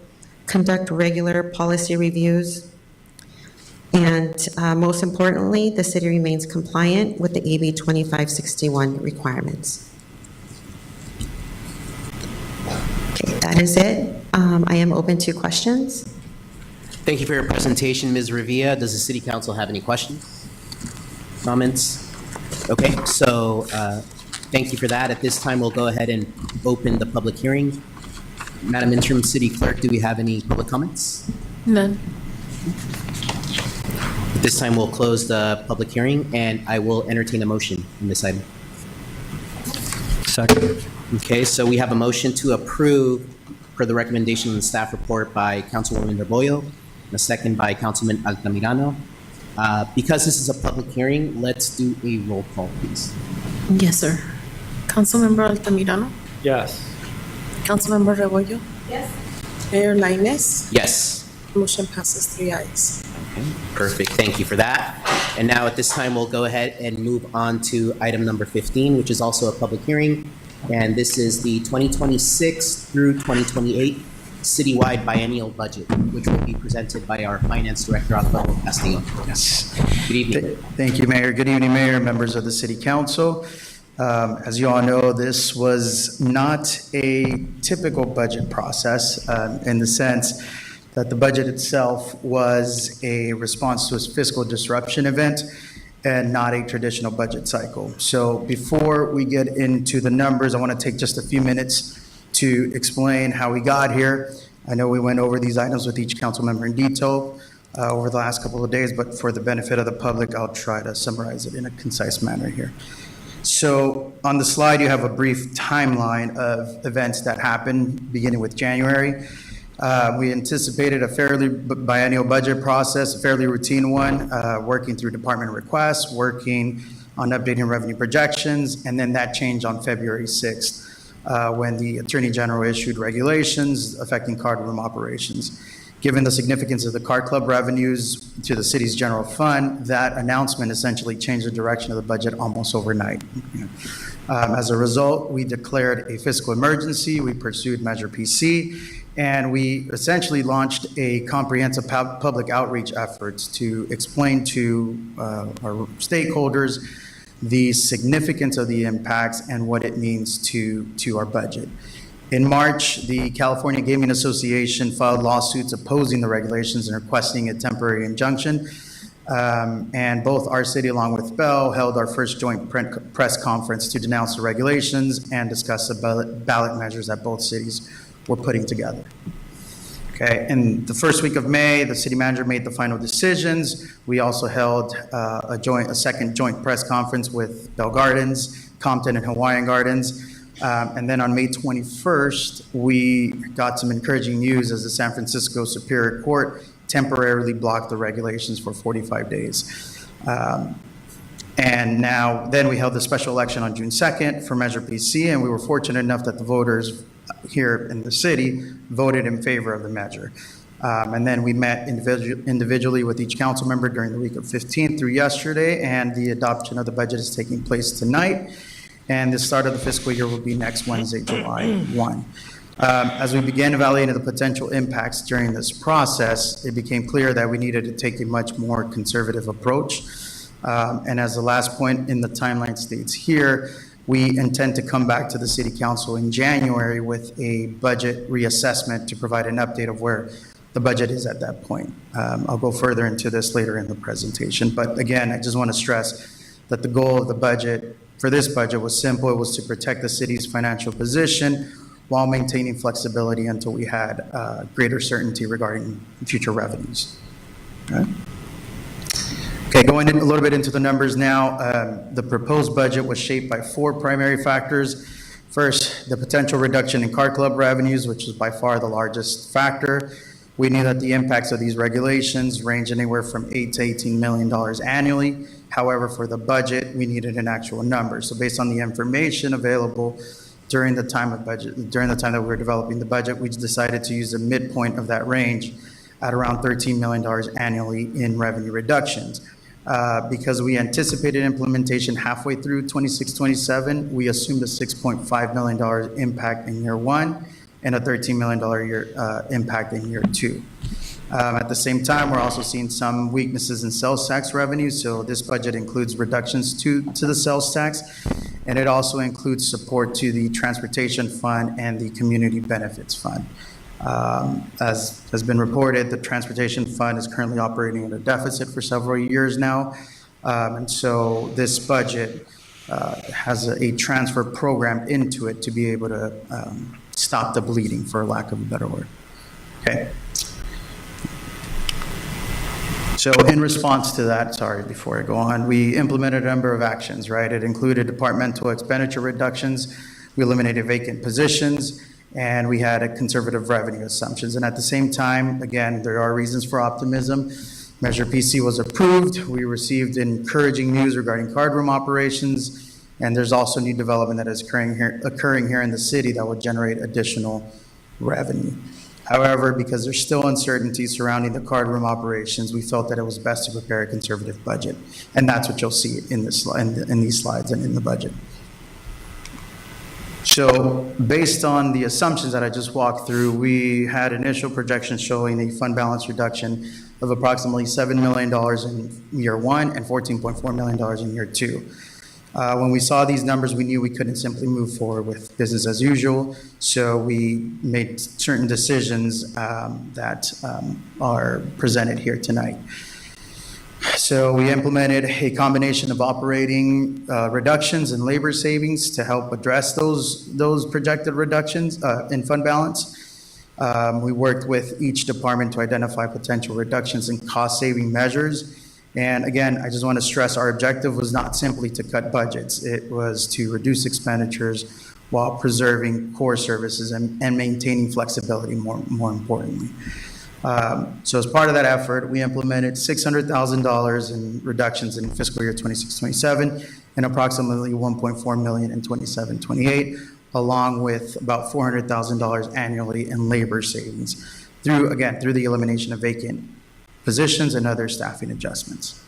conduct regular policy reviews, and most importantly, the city remains compliant with the AB 2561 requirements. Okay, that is it. I am open to questions. Thank you for your presentation, Ms. Revilla. Does the City Council have any questions, comments? Okay, so thank you for that. At this time, we'll go ahead and open the public hearing. Madam Interim City Clerk, do we have any public comments? None. This time, we'll close the public hearing, and I will entertain a motion in this item. Second. Okay, so we have a motion to approve per the recommendation in the staff report by Councilwoman Rebollo, and a second by Councilman Altamirano. Because this is a public hearing, let's do a roll call, please. Yes, sir. Councilmember Altamirano? Yes. Councilmember Rebollo? Yes. Mayor Lainez? Yes. Motion passes 3 ayes. Okay, perfect. Thank you for that. And now at this time, we'll go ahead and move on to item number 15, which is also a public hearing. And this is the 2026 through 2028 citywide biennial budget, which will be presented by our Finance Director, Alvaro Castillo. Yes. Good evening. Thank you, Mayor. Good evening, Mayor, members of the City Council. As you all know, this was not a typical budget process in the sense that the budget itself was a response to a fiscal disruption event and not a traditional budget cycle. So before we get into the numbers, I want to take just a few minutes to explain how we got here. I know we went over these items with each council member in detail over the last couple of days, but for the benefit of the public, I'll try to summarize it in a concise manner here. So on the slide, you have a brief timeline of events that happened beginning with January. We anticipated a fairly biennial budget process, a fairly routine one, working through department requests, working on updating revenue projections, and then that changed on February 6th when the Attorney General issued regulations affecting card room operations. Given the significance of the car club revenues to the city's general fund, that announcement essentially changed the direction of the budget almost overnight. As a result, we declared a fiscal emergency, we pursued Measure PC, and we essentially launched a comprehensive public outreach efforts to explain to our stakeholders the significance of the impacts and what it means to our budget. In March, the California Gaming Association filed lawsuits opposing the regulations and requesting a temporary injunction. And both our city, along with Bell, held our first joint press conference to denounce the regulations and discuss the ballot measures that both cities were putting together. Okay, in the first week of May, the city manager made the final decisions. We also held a second joint press conference with Bell Gardens, Compton, and Hawaiian Gardens. And then on May 21st, we got some encouraging news as the San Francisco Superior Court temporarily blocked the regulations for 45 days. And then we held the special election on June 2nd for Measure PC, and we were fortunate enough that the voters here in the city voted in favor of the measure. And then we met individually with each council member during the week of 15th through yesterday, and the adoption of the budget is taking place tonight. And the start of the fiscal year will be next Wednesday, July 1. As we began evaluating the potential impacts during this process, it became clear that we needed to take a much more conservative approach. And as the last point in the timeline states here, we intend to come back to the City Council in January with a budget reassessment to provide an update of where the budget is at that point. I'll go further into this later in the presentation. But again, I just want to stress that the goal of the budget for this budget was simple. It was to protect the city's financial position while maintaining flexibility until we had greater certainty regarding future revenues. Okay, going in a little bit into the numbers now. The proposed budget was shaped by four primary factors. First, the potential reduction in car club revenues, which is by far the largest factor. We knew that the impacts of these regulations range anywhere from $8 to $18 million annually. However, for the budget, we needed an actual number. So based on the information available during the time that we were developing the budget, we decided to use the midpoint of that range at around $13 million annually in revenue reductions. Because we anticipated implementation halfway through 26-27, we assumed a $6.5 million impact in year one and a $13 million impact in year two. At the same time, we're also seeing some weaknesses in sales tax revenue, so this budget includes reductions to the sales tax, and it also includes support to the transportation fund and the community benefits fund. As has been reported, the transportation fund is currently operating at a deficit for several years now, and so this budget has a transfer program into it to be able to stop the bleeding, for lack of a better word. Okay. So in response to that, sorry, before I go on, we implemented a number of actions, right? It included departmental expenditure reductions, we eliminated vacant positions, and we had a conservative revenue assumptions. And at the same time, again, there are reasons for optimism. Measure PC was approved. We received encouraging news regarding card room operations, and there's also new development that is occurring here in the city that will generate additional revenue. However, because there's still uncertainty surrounding the card room operations, we felt that it was best to prepare a conservative budget. And that's what you'll see in these slides and in the budget. So based on the assumptions that I just walked through, we had initial projections showing a fund balance reduction of approximately $7 million in year one and $14.4 million in year two. When we saw these numbers, we knew we couldn't simply move forward with business as usual, so we made certain decisions that are presented here tonight. So we implemented a combination of operating reductions and labor savings to help address those projected reductions in fund balance. We worked with each department to identify potential reductions in cost-saving measures. And again, I just want to stress our objective was not simply to cut budgets. It was to reduce expenditures while preserving core services and maintaining flexibility more importantly. So as part of that effort, we implemented $600,000 in reductions in fiscal year 26-27 and approximately $1.4 million in 27-28, along with about $400,000 annually in labor savings. through the elimination of vacant positions and other staffing adjustments.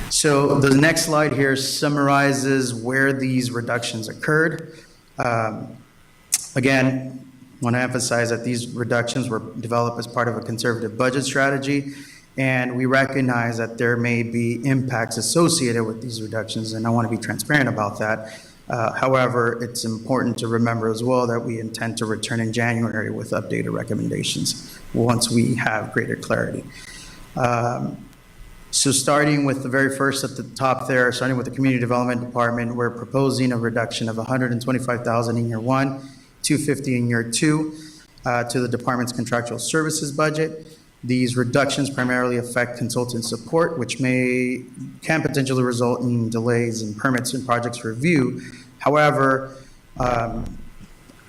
So the next slide here summarizes where these reductions occurred. Again, want to emphasize that these reductions were developed as part of a conservative budget strategy, and we recognize that there may be impacts associated with these reductions, and I want to be transparent about that. However, it's important to remember as well that we intend to return in January with updated recommendations once we have greater clarity. So starting with the very first at the top there, starting with the Community Development Department, we're proposing a reduction of $125,000 in year one, $250,000 in year two, to the department's contractual services budget. These reductions primarily affect consultant support, which can potentially result in delays in permits and projects review. However,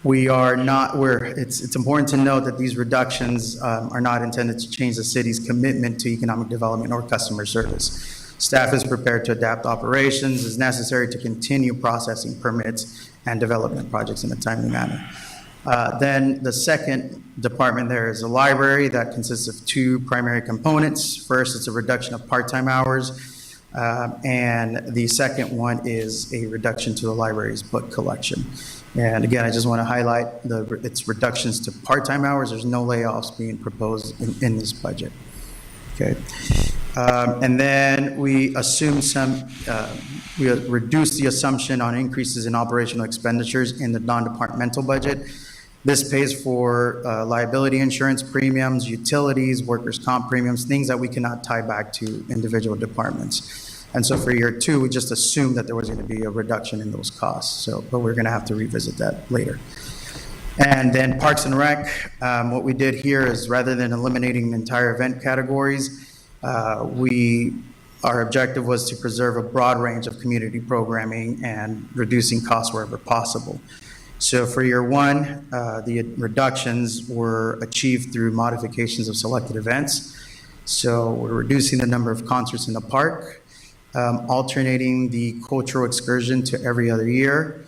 it's important to note that these reductions are not intended to change the city's commitment to economic development or customer service. Staff is prepared to adapt operations as necessary to continue processing permits and development projects in a timely manner. Then the second department there is a library that consists of two primary components. First, it's a reduction of part-time hours, and the second one is a reduction to the library's book collection. And again, I just want to highlight its reductions to part-time hours. There's no layoffs being proposed in this budget. Okay. And then we reduce the assumption on increases in operational expenditures in the non-departmental budget. This pays for liability insurance premiums, utilities, workers' comp premiums, things that we cannot tie back to individual departments. And so for year two, we just assumed that there was going to be a reduction in those costs. But we're going to have to revisit that later. And then Parks and Rec, what we did here is rather than eliminating entire event categories, our objective was to preserve a broad range of community programming and reducing costs wherever possible. So for year one, the reductions were achieved through modifications of selected events. So we're reducing the number of concerts in the park, alternating the cultural excursion to every other year,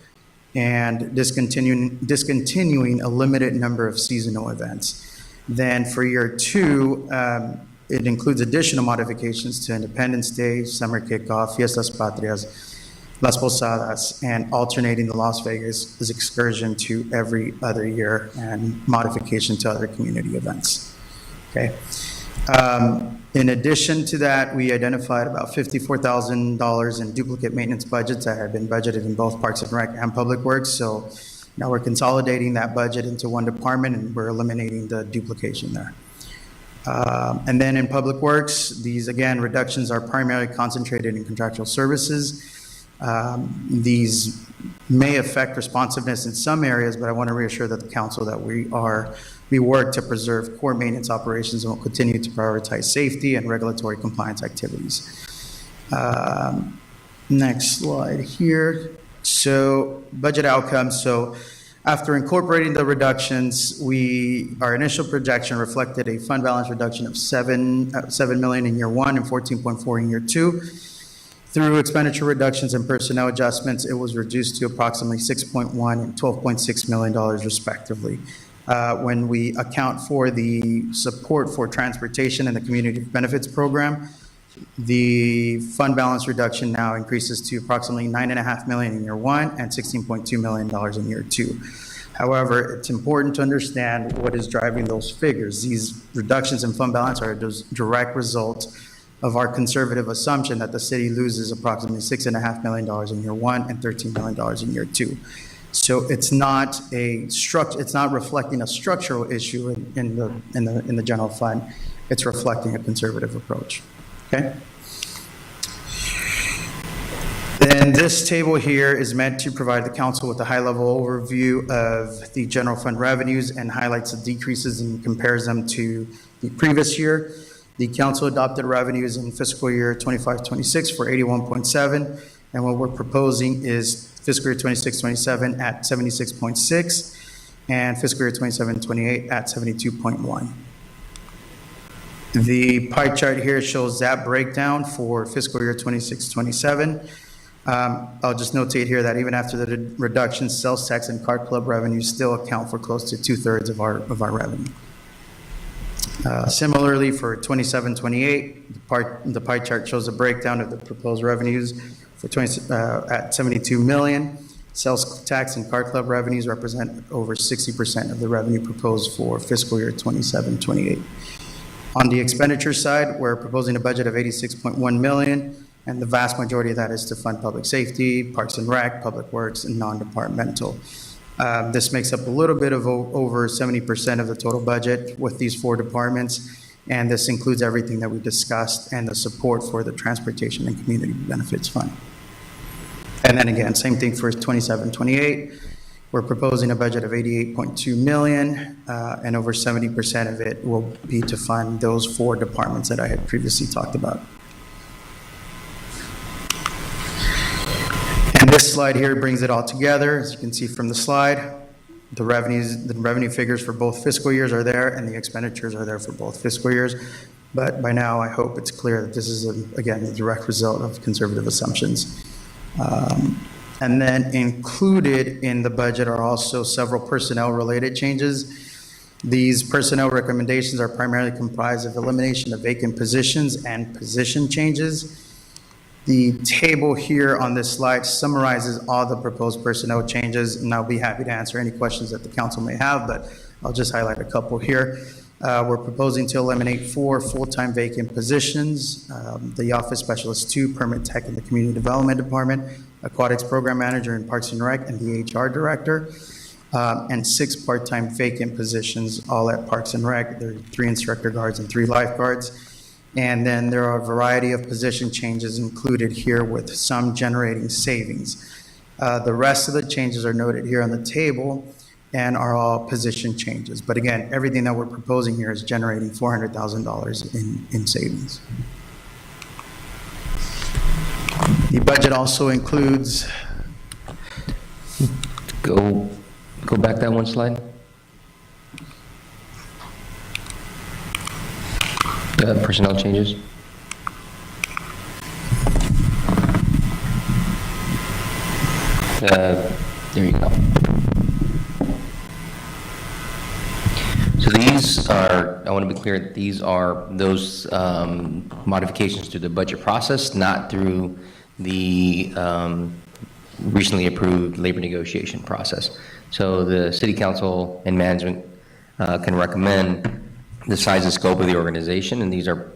and discontinuing a limited number of seasonal events. Then for year two, it includes additional modifications to Independence Day, Summer Kickoff, Fiestas Patrias, Las Posadas, and alternating the Las Vegas excursion to every other year and modification to other community events. Okay. In addition to that, we identified about $54,000 in duplicate maintenance budgets that had been budgeted in both Parks and Rec and Public Works. So now we're consolidating that budget into one department and we're eliminating the duplication there. And then in Public Works, these, again, reductions are primarily concentrated in contractual services. These may affect responsiveness in some areas, but I want to reassure that the council that we work to preserve core maintenance operations and will continue to prioritize safety and regulatory compliance activities. Next slide here. So budget outcomes. So after incorporating the reductions, our initial projection reflected a fund balance reduction of $7 million in year one and 14.4 in year two. Through expenditure reductions and personnel adjustments, it was reduced to approximately $6.1 and $12.6 million respectively. When we account for the support for transportation and the community benefits program, the fund balance reduction now increases to approximately $9.5 million in year one and $16.2 million in year two. However, it's important to understand what is driving those figures. These reductions in fund balance are a direct result of our conservative assumption that the city loses approximately $6.5 million in year one and $13 million in year two. So it's not reflecting a structural issue in the general fund. It's reflecting a conservative approach. Okay. Then this table here is meant to provide the council with a high-level overview of the general fund revenues and highlights the decreases and compares them to the previous year. The council adopted revenues in fiscal year 25-26 for 81.7, and what we're proposing is fiscal year 26-27 at 76.6, and fiscal year 27-28 at 72.1. The pie chart here shows that breakdown for fiscal year 26-27. I'll just notate here that even after the reduction, sales tax and card club revenues still account for close to 2/3 of our revenue. Similarly, for 27-28, the pie chart shows a breakdown of the proposed revenues for at 72 million. Sales tax and card club revenues represent over 60% of the revenue proposed for fiscal year 27-28. On the expenditure side, we're proposing a budget of 86.1 million, and the vast majority of that is to fund public safety, Parks and Rec, Public Works, and non-departmental. This makes up a little bit of over 70% of the total budget with these 4 departments, and this includes everything that we discussed and the support for the Transportation and Community Benefits Fund. And then again, same thing for 27-28. We're proposing a budget of 88.2 million, and over 70% of it will be to fund those 4 departments that I had previously talked about. And this slide here brings it all together. As you can see from the slide, the revenue figures for both fiscal years are there, and the expenditures are there for both fiscal years. But by now, I hope it's clear that this is, again, the direct result of conservative assumptions. And then included in the budget are also several personnel-related changes. These personnel recommendations are primarily comprised of elimination of vacant positions and position changes. The table here on this slide summarizes all the proposed personnel changes, and I'll be happy to answer any questions that the council may have, but I'll just highlight a couple here. We're proposing to eliminate 4 full-time vacant positions, the Office Specialist 2, Permit Tech in the Community Development Department, Aquatics Program Manager in Parks and Rec, and the HR Director, and 6 part-time vacant positions, all at Parks and Rec. There are 3 instructor guards and 3 lifeguards. And then there are a variety of position changes included here with some generating savings. The rest of the changes are noted here on the table and are all position changes. But again, everything that we're proposing here is generating $400,000 in savings. The budget also includes... Go back that one slide. Personnel changes. There you go. So these are, I want to be clear, that these are those modifications to the budget process, not through the recently approved labor negotiation process. So the city council and management can recommend the size and scope of the organization, and these are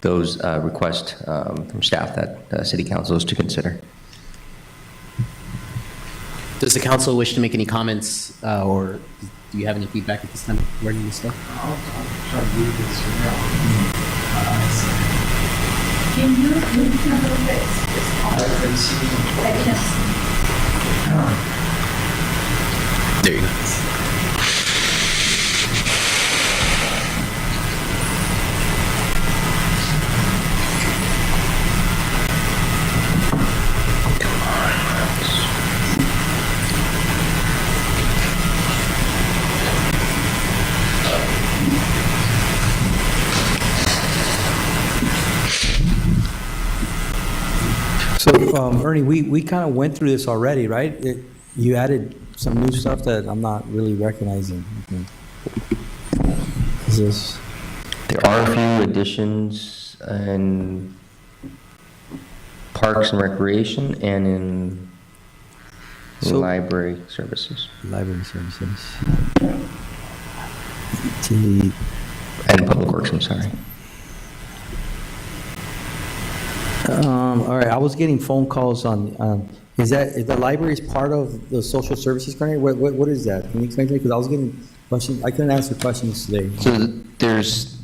those requests from staff that city council is to consider. Does the council wish to make any comments, or do you have any feedback at this time regarding this stuff? I'll try to read this now. Can you move a little bit? There you go. So, Ernie, we kind of went through this already, right? You added some new stuff that I'm not really recognizing. Is this? There are a few additions in Parks and Recreation and in library services. Library services. And Public Works, I'm sorry. All right, I was getting phone calls on, is the library part of the social services coordinator? What is that? Can you explain to me? Because I was getting questions, I couldn't answer questions today. So there's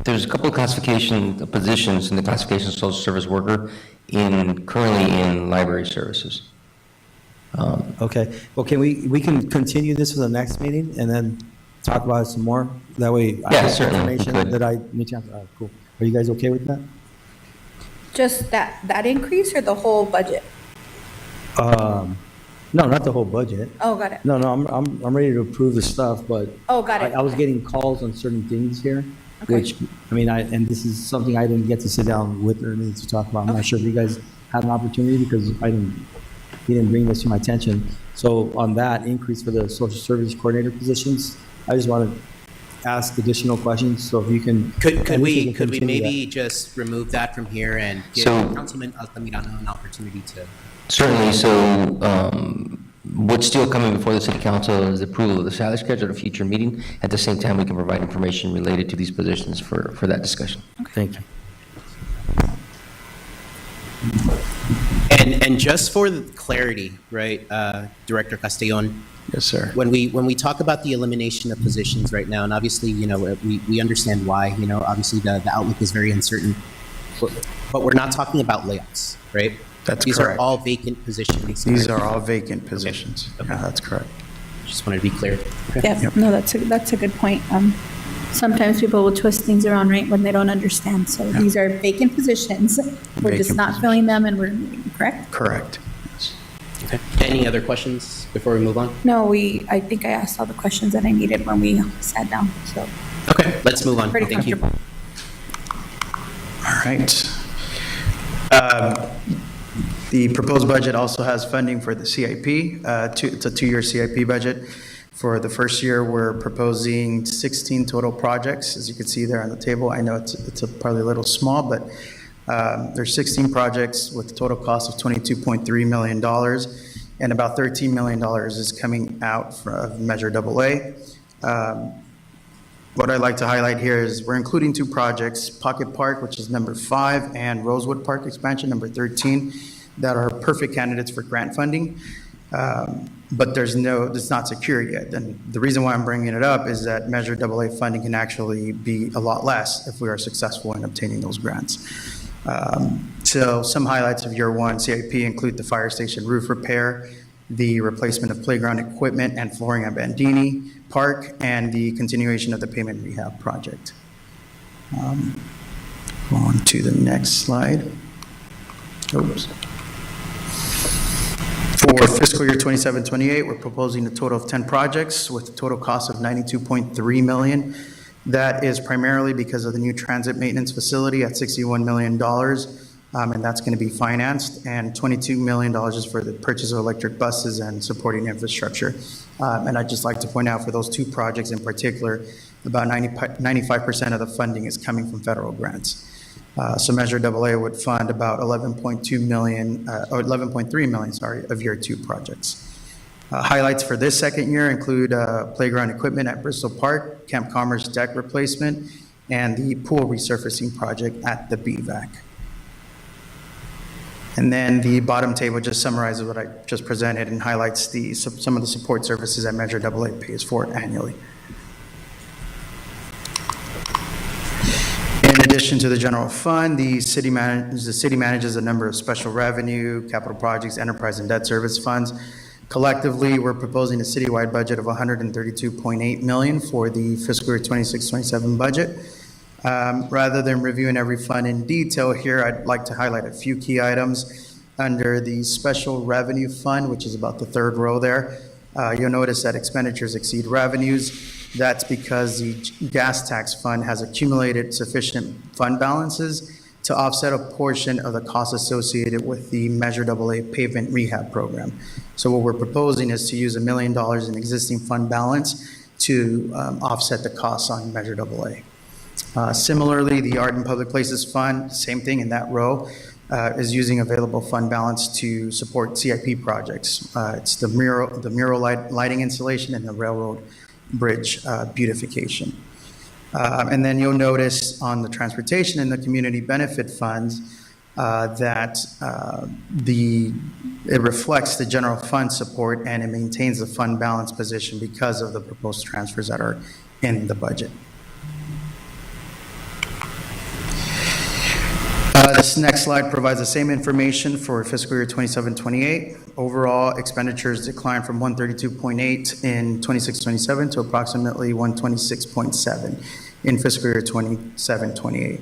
a couple of classification positions in the classification of social service worker currently in library services. Okay, well, we can continue this for the next meeting and then talk about it some more? That way I have information that I need to answer. Cool. Are you guys okay with that? Just that increase or the whole budget? No, not the whole budget. Oh, got it. No, I'm ready to approve the stuff, but. Oh, got it. I was getting calls on certain things here, Okay. which, I mean, and this is something I didn't get to sit down with Ernie to talk about. I'm not sure if you guys had an opportunity because he didn't bring this to my attention. So on that increase for the social service coordinator positions, I just want to ask additional questions. So if you can. Could we continue maybe that. just remove that from here and give So- Councilman Altamirano an opportunity to? Certainly, so what's still coming before the city council is approval of the salary schedule at a future meeting. At the same time, we can provide information related to these positions for that discussion. Thank you. And just for the clarity, right, Director Castellon? Yes, sir. When we talk about the elimination of positions right now, and obviously, we understand why, obviously the outlook is very uncertain, but we're not talking about layoffs, right? That's These correct. are all vacant positions. These are all vacant positions. Yeah, that's correct. Just wanted to be clear. Yeah, no, that's a good point. Sometimes people will twist things around, right, when they don't understand. So these are vacant positions. We're just Vacant not filling them and we're moving, correct? Correct. Okay. Any other questions before we move on? No, I think I asked all the questions that I needed when we sat down, so. Okay, let's move on. Pretty Thank you. comfortable. All right. The proposed budget also has funding for the CIP. It's a two-year CIP budget. For the first year, we're proposing 16 total projects, as you can see there on the table. I know it's probably a little small, but there's 16 projects with a total cost of $22.3 million, and about $13 million is coming out from Measure AA. What I'd like to highlight here is we're including two projects, Pocket Park, which is number 5, and Rosewood Park expansion, number 13, that are perfect candidates for grant funding. But it's not secure yet. And the reason why I'm bringing it up is that Measure AA funding can actually be a lot less if we are successful in obtaining those grants. So some highlights of year one CIP include the fire station roof repair, the replacement of playground equipment and flooring at Bandini Park, and the continuation of the pavement rehab project. Go on to the next slide. Oops. For fiscal year 27-28, we're proposing a total of 10 projects with a total cost of $92.3 million. That is primarily because of the new transit maintenance facility at $61 million, and that's going to be financed, and $22 million is for the purchase of electric buses and supporting infrastructure. And I'd just like to point out for those two projects in particular, about 95% of the funding is coming from federal grants. So Measure AA would fund about $11.3 million, of year two projects. Highlights for this second year include playground equipment at Bristol Park, Camp Commerce deck replacement, and the pool resurfacing project at the BVAC. And then the bottom table just summarizes what I just presented and highlights some of the support services that Measure AA pays for annually. In addition to the general fund, the city manages a number of special revenue, capital projects, enterprise and debt service funds. Collectively, we're proposing a citywide budget of $132.8 million for the fiscal year 26-27 budget. Rather than reviewing every fund in detail here, I'd like to highlight a few key items. Under the special revenue fund, which is about the third row there, you'll notice that expenditures exceed revenues. That's because the gas tax fund has accumulated sufficient fund balances to offset a portion of the costs associated with the Measure AA pavement rehab program. So what we're proposing is to use $1 million in existing fund balance to offset the costs on Measure AA. Similarly, the Art and Public Places Fund, same thing in that row, is using available fund balance to support CIP projects. It's the mural lighting installation and the railroad bridge beautification. And then you'll notice on the transportation and the community benefit funds that it reflects the general fund support and it maintains the fund balance position because of the proposed transfers that are in the budget. This next slide provides the same information for fiscal year 27-28. Overall expenditures declined from 132.8 in 26-27 to approximately 126.7 in fiscal year 27-28.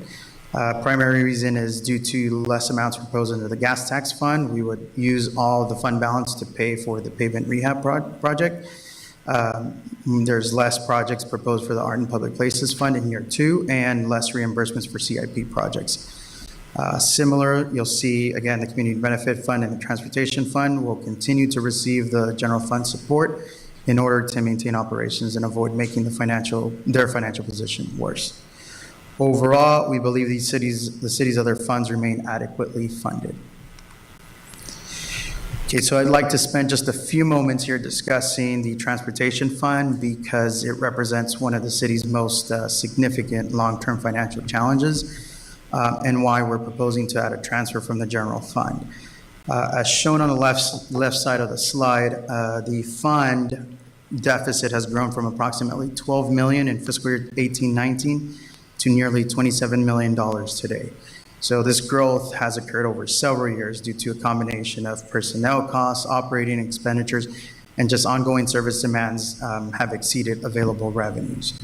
Primary reason is due to less amounts proposed under the gas tax fund. We would use all the fund balance to pay for the pavement rehab project. There's less projects proposed for the Art and Public Places Fund in year two and less reimbursements for CIP projects. Similar, you'll see, again, the Community Benefit Fund and the Transportation Fund will continue to receive the general fund support in order to maintain operations and avoid making their financial position worse. Overall, we believe the city's other funds remain adequately funded. Okay, so I'd like to spend just a few moments here discussing the Transportation Fund because it represents one of the city's most significant long-term financial challenges and why we're proposing to add a transfer from the general fund. As shown on the left side of the slide, the fund deficit has grown from approximately $12 million in fiscal year 18-19 to nearly $27 million today. So this growth has occurred over several years due to a combination of personnel costs, operating expenditures, and just ongoing service demands have exceeded available revenues.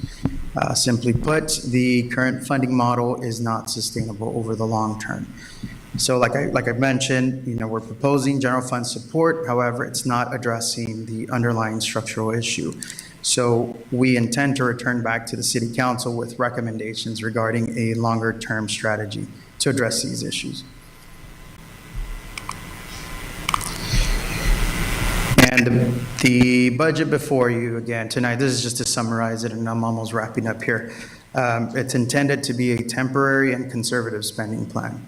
Simply put, the current funding model is not sustainable over the long term. So like I mentioned, we're proposing general fund support. However, it's not addressing the underlying structural issue. So we intend to return back to the City Council with recommendations regarding a longer-term strategy to address these issues. And the budget before you, again, tonight, this is just to summarize it, and I'm almost wrapping up here. It's intended to be a temporary and conservative spending plan.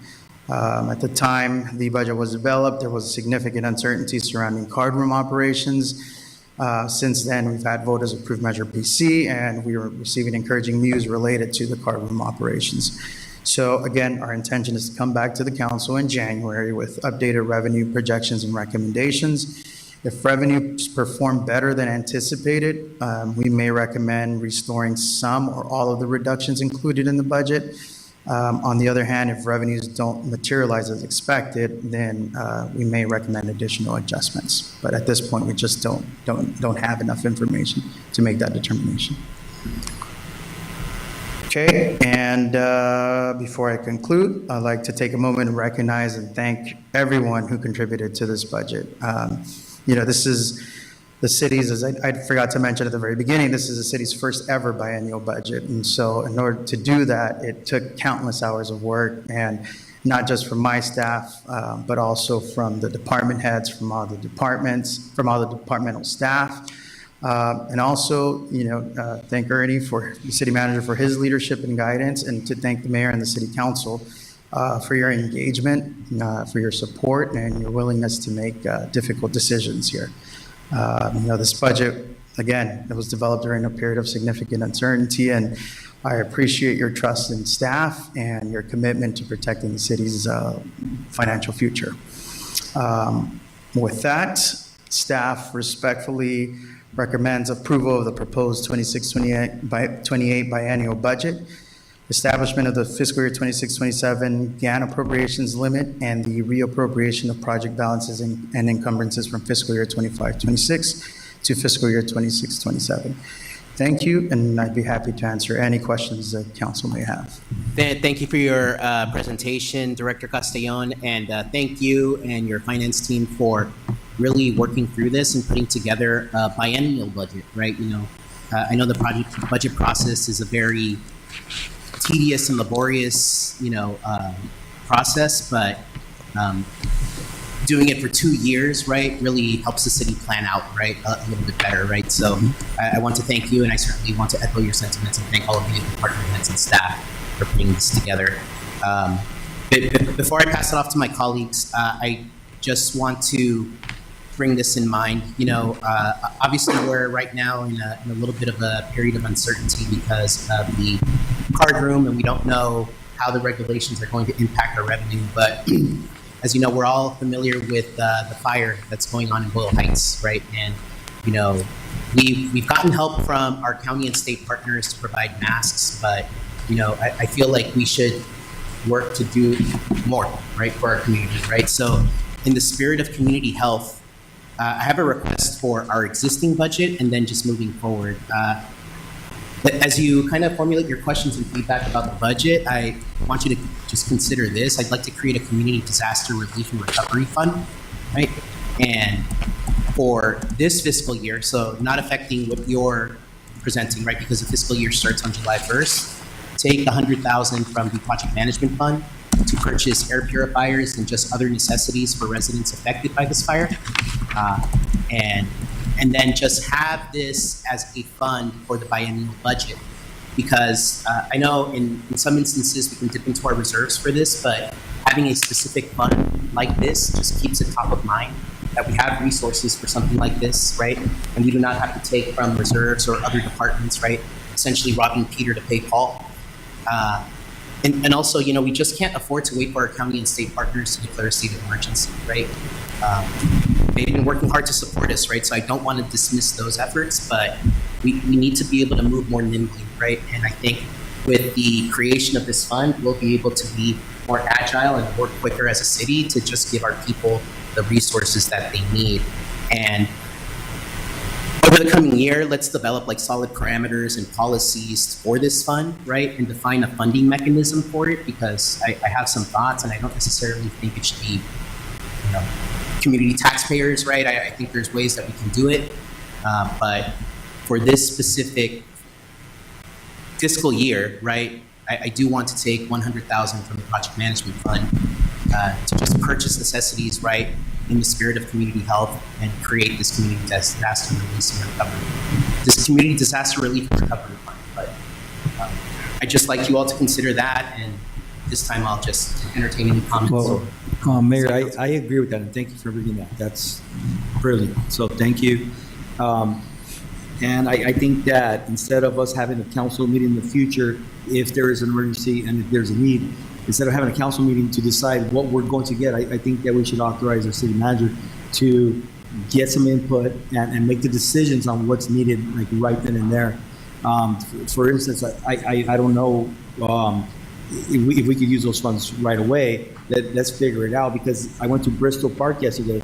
At the time the budget was developed, there was significant uncertainty surrounding card room operations. Since then, we've had voters approve Measure PC, and we are receiving encouraging news related to the card room operations. So again, our intention is to come back to the council in January with updated revenue projections and recommendations. If revenues perform better than anticipated, we may recommend restoring some or all of the reductions included in the budget. On the other hand, if revenues don't materialize as expected, then we may recommend additional adjustments. But at this point, we just don't have enough information to make that determination. Okay, and before I conclude, I'd like to take a moment and recognize and thank everyone who contributed to this budget. This is the city's, as I forgot to mention at the very beginning, this is the city's first ever biennial budget. And so in order to do that, it took countless hours of work, and not just from my staff, but also from the department heads, from all the departments, from all the departmental staff. And also, thank Ernie, the city manager, for his leadership and guidance, and to thank the mayor and the city council for your engagement, for your support, and your willingness to make difficult decisions here. This budget, again, it was developed during a period of significant uncertainty, and I appreciate your trust in staff and your commitment to protecting the city's financial future. With that, staff respectfully recommends approval of the proposed 26-28 biennial budget, establishment of the fiscal year 26-27 GAN appropriations limit, and the reappropriation of project balances and encumbrances from fiscal year 25-26 to fiscal year 26-27. Thank you, and I'd be happy to answer any questions that council may have. Thank you for your presentation, Director Castellon, and thank you and your finance team for really working through this and putting together a biennial budget, right? I know the budget process is a very tedious and laborious, process, but doing it for 2 years, right, really helps the city plan out, right, a little bit better, right? So I want to thank you, and I certainly want to echo your sentiments and thank all of the department heads and staff for putting this together. But before I pass it off to my colleagues, I just want to bring this in mind. Obviously we're right now in a little bit of a period of uncertainty because of the card room, and we don't know how the regulations are going to impact our revenue. But as you know, we're all familiar with the fire that's going on in Boyle Heights, right? And we've gotten help from our county and state partners to provide masks, but I feel like we should work to do more, right, for our community, right? So in the spirit of community health, I have a request for our existing budget and then just moving forward. As you kind of formulate your questions and feedback about the budget, I want you to just consider this. I'd like to create a community disaster relief and recovery fund, right? And for this fiscal year, so not affecting what you're presenting, right? Because the fiscal year starts on July 1st, take the $100,000 from the project management fund to purchase air purifiers and just other necessities for residents affected by this fire. And then just have this as a fund for the biennial budget. Because I know in some instances we can dip into our reserves for this, but having a specific fund like this just keeps it top of mind, that we have resources for something like this, right? And we do not have to take from reserves or other departments, right? Essentially robbing Peter to pay Paul. And also, you know, we just can't afford to wait for our county and state partners to declare a state of emergency, right? They've been working hard to support us, right? So I don't want to dismiss those efforts, but we need to be able to move more nimbly, right? And I think with the creation of this fund, we'll be able to be more agile and work quicker as a city to just give our people the resources that they need. And over the coming year, let's develop like solid parameters and policies for this fund, right? And define a funding mechanism for it, because I have some thoughts and I don't necessarily think it should be, you know, community taxpayers, right? I think there's ways that we can do it. But for this specific fiscal year, right, I do want to take $100,000 from the project management fund to just purchase necessities, right, in the spirit of community health and create this community disaster relief and recovery. This community disaster relief and recovery fund. But I'd just like you all to consider that, and this time I'll just entertain any comments. Well, Mayor, I agree with that, and thank you for bringing that. That's brilliant. So thank you. And I think that instead of us having a council meeting in the future, if there is an emergency and if there's a need, instead of having a council meeting to decide what we're going to get, I think that we should authorize our city manager to get some input and make the decisions on what's needed, like right then and there. For instance, I don't know if we could use those funds right away. Let's figure it out, because I went to Bristol Park yesterday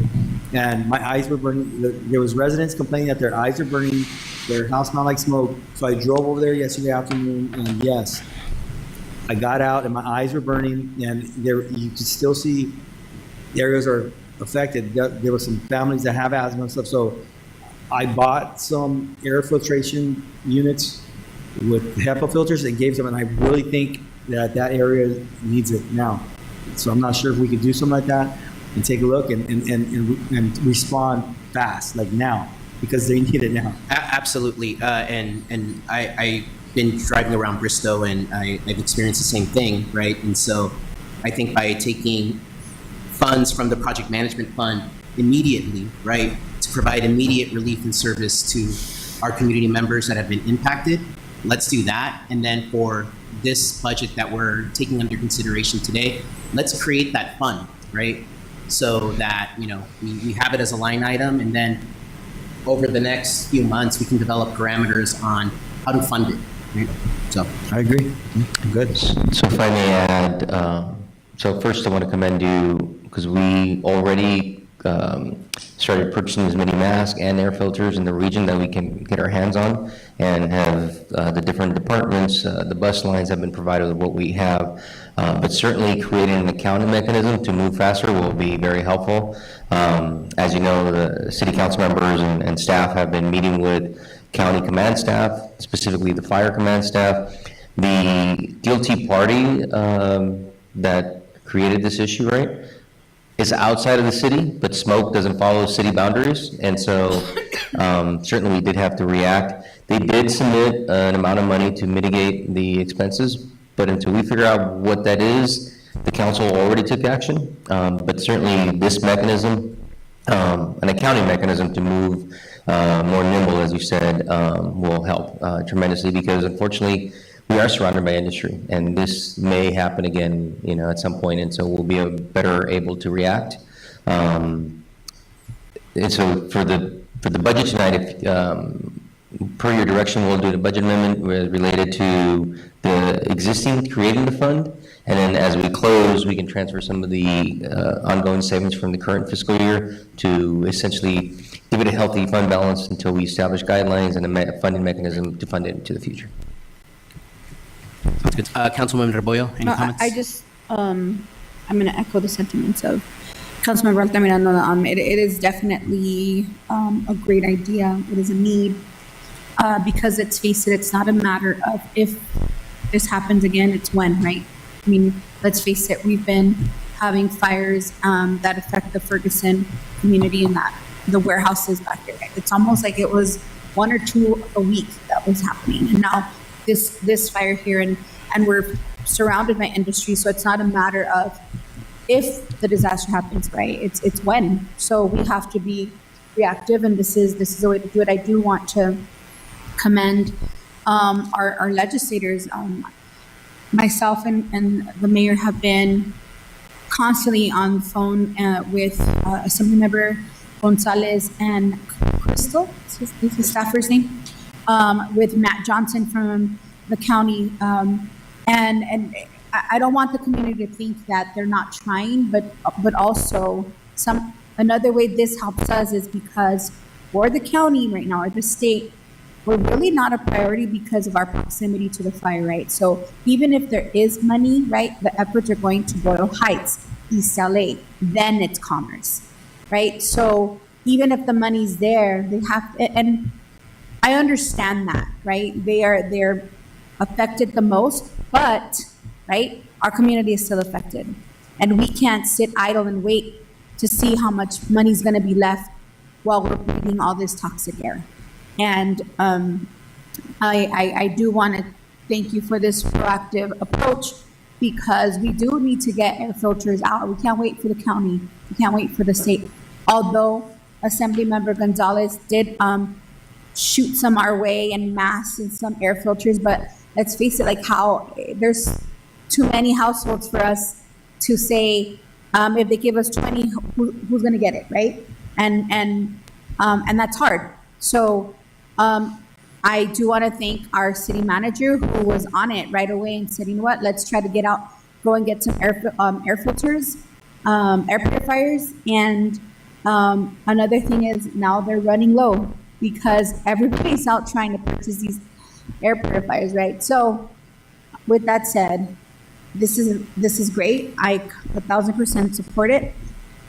and my eyes were burning. There was residents complaining that their eyes are burning, their house smelled like smoke. So I drove over there yesterday afternoon, and yes, I got out and my eyes were burning, and there you could still see areas are affected. There were some families that have asthma and stuff. So I bought some air filtration units with HEPA filters and gave them, and I really think that area needs it now. So I'm not sure if we could do something like that and take a look and respond fast, like now, because they need it now. Absolutely. And I've been driving around Bristow, and I've experienced the same thing, right? And so I think by taking funds from the project management fund immediately, right, to provide immediate relief and service to our community members that have been impacted, let's do that. And then for this budget that we're taking under consideration today, let's create that fund, right? So that, you know, we have it as a line item, and then over the next few months, we can develop parameters on how to fund it. Right? So I agree. Good. So if I may add, so first I want to commend you, because we already started purchasing as many masks and air filters in the region that we can get our hands on, and have the different departments, the bus lines have been provided with what we have. But certainly creating an accounting mechanism to move faster will be very helpful. As you know, the city council members and staff have been meeting with county command staff, specifically the fire command staff. The guilty party that created this issue, right, is outside of the city, but smoke doesn't follow city boundaries. And so certainly we did have to react. They did submit an amount of money to mitigate the expenses, but until we figure out what that is, the council already took action. But certainly this mechanism, an accounting mechanism to move more nimble, as you said, will help tremendously, because unfortunately we are surrounded by industry, and this may happen again, you know, at some point, and so we'll be better able to react. And so for the budget tonight, if per your direction, we'll do the budget amendment related to the existing, creating the fund, and then as we close, we can transfer some of the ongoing savings from the current fiscal year to essentially give it a healthy fund balance until we establish guidelines and a funding mechanism to fund it into the future. Sounds good. Councilwoman Rebollo, any comments? I just, I'm going to echo the sentiments of Councilmember Altamirano. It is definitely a great idea. It is a need, because let's face it, it's not a matter of if this happens again, it's when, right? I mean, let's face it, we've been having fires that affect the Ferguson community and that the warehouses back there. It's almost like it was 1 or 2 a week that was happening. And now this fire here, and we're surrounded by industry, so it's not a matter of if the disaster happens, right? It's when. So we have to be reactive, and this is the way to do it. I do want to commend our legislators. Myself and the mayor have been constantly on the phone with Assemblymember Gonzalez and Crystal, is his staffer's name, with Matt Johnson from the county. And I don't want the community to think that they're not trying, but also another way this helps us is because for the county right now, or the state, we're really not a priority because of our proximity to the fire, right? So even if there is money, right, the efforts are going to Boyle Heights, East LA, then it's Commerce, right? So even if the money's there, they have, and I understand that, right? They're affected the most, but, right, our community is still affected. And we can't sit idle and wait to see how much money's gonna be left while we're breathing all this toxic air. And I do want to thank you for this proactive approach, because we do need to get air filters out. We can't wait for the county. We can't wait for the state. Although Assemblymember Gonzalez did shoot some our way en masse and some air filters, but let's face it, like how there's too many households for us to say if they give us 20, who's going to get it, right? And that's hard. So I do want to thank our city manager who was on it right away and said, you know what, let's try to go and get some air filters, air purifiers. And another thing is now they're running low because everybody's out trying to purchase these air purifiers, right? So with that said, this is great. I 1,000% support it.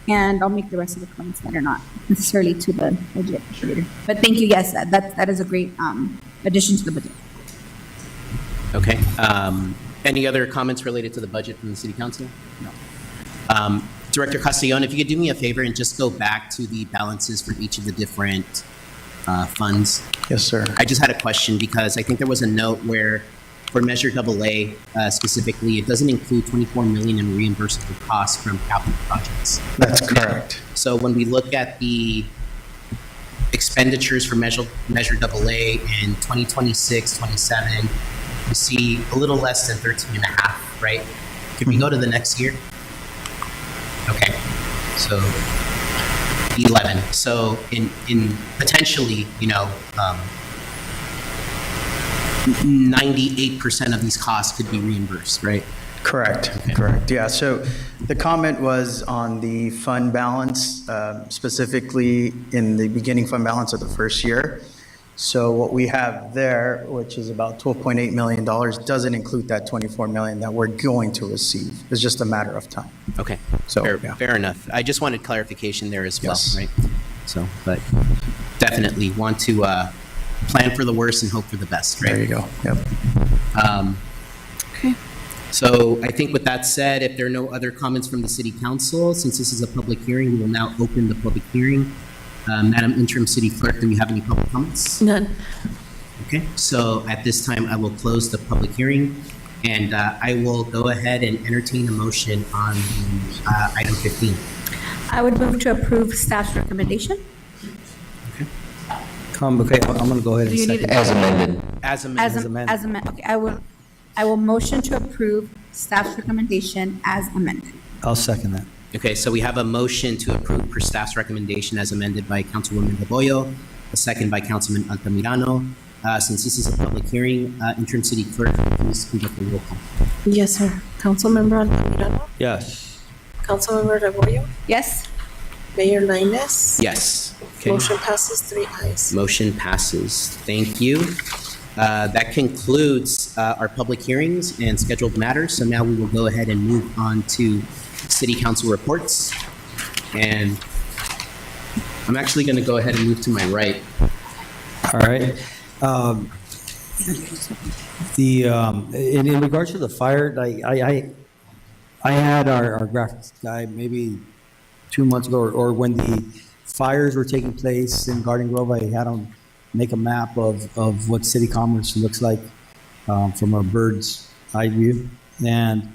And I'll make the rest of the comments that are not necessarily to the budget later. But thank you, yes, that is a great addition to the budget. Okay. Any other comments related to the budget from the City Council? No. Director Castellon, if you could do me a favor and just go back to the balances for each of the different funds. Yes, sir. I just had a question because I think there was a note where for Measure AA specifically, it doesn't include $24 million in reimbursable costs from capital projects. That's correct. So when we look at the expenditures for Measure AA in 2026, 27, we see a little less than 13 and a half, right? Could we go to the next year? Okay, so 11. So in potentially, 98% of these costs could be reimbursed, right? Correct, correct. Yeah, so the comment was on the fund balance, specifically in the beginning fund balance of the first year. So what we have there, which is about $12.8 million, doesn't include that $24 million that we're going to receive. It's just a matter of time. Okay, So, fair enough. I just wanted clarification there as well, Yes. right? So, but definitely want to plan for the worst and hope for the best, right? There you go. Yep. Okay. So I think with that said, if there are no other comments from the City Council, since this is a public hearing, we will now open the public hearing. Madam Interim City Clerk, do we have any public comments? None. Okay, so at this time, I will close the public hearing, and I will go ahead and entertain a motion on item 15. I would move to approve staff's recommendation. Okay, I'm gonna go ahead Do and you need second. As amended. As amended. As amended. Okay, I will motion to approve staff's recommendation as amended. I'll second that. Okay, so we have a motion to approve per staff's recommendation as amended by Councilwoman Reboyo, a second by Councilman Altamirano. Since this is a public hearing, Interim City Clerk, please conduct the roll call. Yes, sir. Councilmember Altamirano, Yes. Councilmember Reboyo, Yes? Mayor Lainez. Yes. Okay. Motion passes 3 ayes. Motion passes. Thank you. That concludes our public hearings and scheduled matters. So now we will go ahead and move on to City Council reports. And I'm actually going to go ahead and move to my right. All right. In regards to the fire, I had our graphics guy maybe 2 months ago, or when the fires were taking place in Garden Grove, I had him make a map of what City Commerce looks like from a bird's eye view. And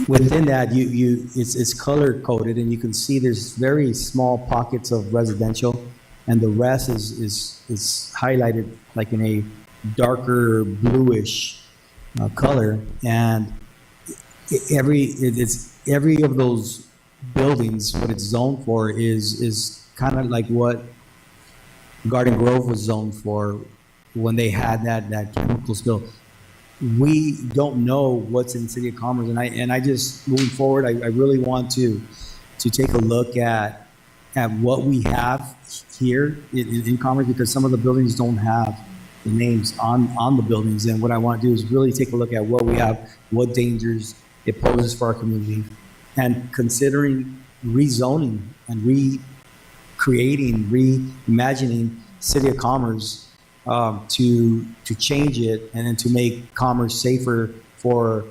within that, it's color coded, and you can see there's very small pockets of residential, and the rest is highlighted like in a darker bluish color. And every of those buildings, what it's zoned for is kind of like what Garden Grove was zoned for when they had that chemical spill. We don't know what's in the City of Commerce, and I just, moving forward, I really want to take a look at what we have here in Commerce, because some of the buildings don't have the names on the buildings. And what I want to do is really take a look at what we have, what dangers it poses for our community, and considering rezoning and recreating, reimagining City of Commerce to change it and then to make commerce safer for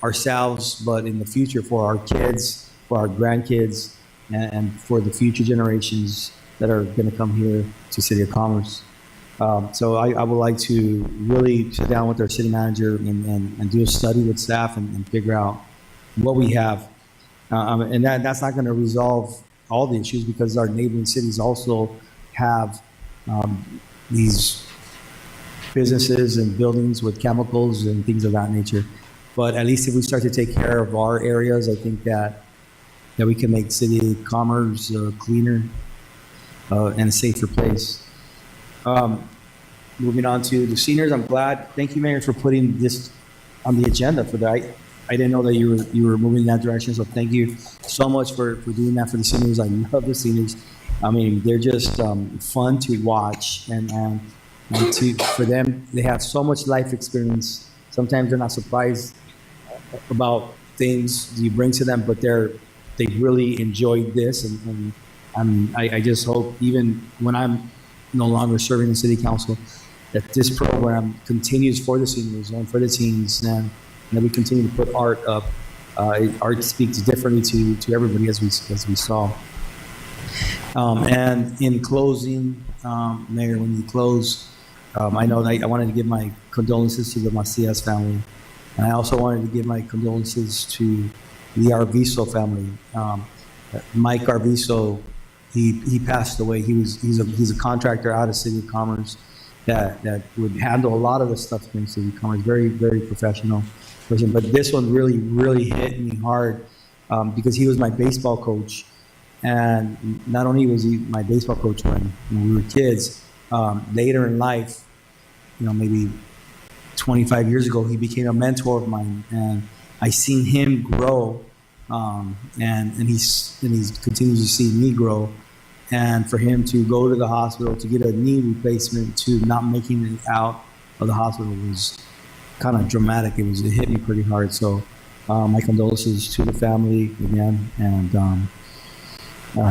ourselves, but in the future for our kids, for our grandkids, and for the future generations that are going to come here to City of Commerce. So I would like to really sit down with our city manager and do a study with staff and figure out what we have. And that's not going to resolve all the issues, because our neighboring cities also have these businesses and buildings with chemicals and things of that nature. But at least if we start to take care of our areas, I think that we can make City Commerce cleaner and a safer place. Moving on to the seniors, I'm glad. Thank you, Mayor, for putting this on the agenda for that. I didn't know that you were moving in that direction, so thank you so much for doing that for the seniors. I love the seniors. I mean, they're just fun to watch, and for them, they have so much life experience. Sometimes they're not surprised about things you bring to them, but they really enjoyed this, and I just hope, even when I'm no longer serving the City Council, that this program continues for the seniors and for the teens, and that we continue to put art up. Art speaks differently to everybody, as we saw. And in closing, Mayor, when you close, I know that I wanted to give my condolences to the Macias family, and I also wanted to give my condolences to the Arvizo family. Mike Arvizo, he passed away. He's a contractor out of City of Commerce that would handle a lot of the stuff in City of Commerce. Very, very professional person. But this one really, really hit me hard because he was my baseball coach. And not only was he my baseball coach when we were kids, later in life, maybe 25 years ago, he became a mentor of mine, and I seen him grow, and he's continues to see me grow. And for him to go to the hospital to get a knee replacement, to not making it out of the hospital, was kind of dramatic. It hit me pretty hard. So my condolences to the family again, and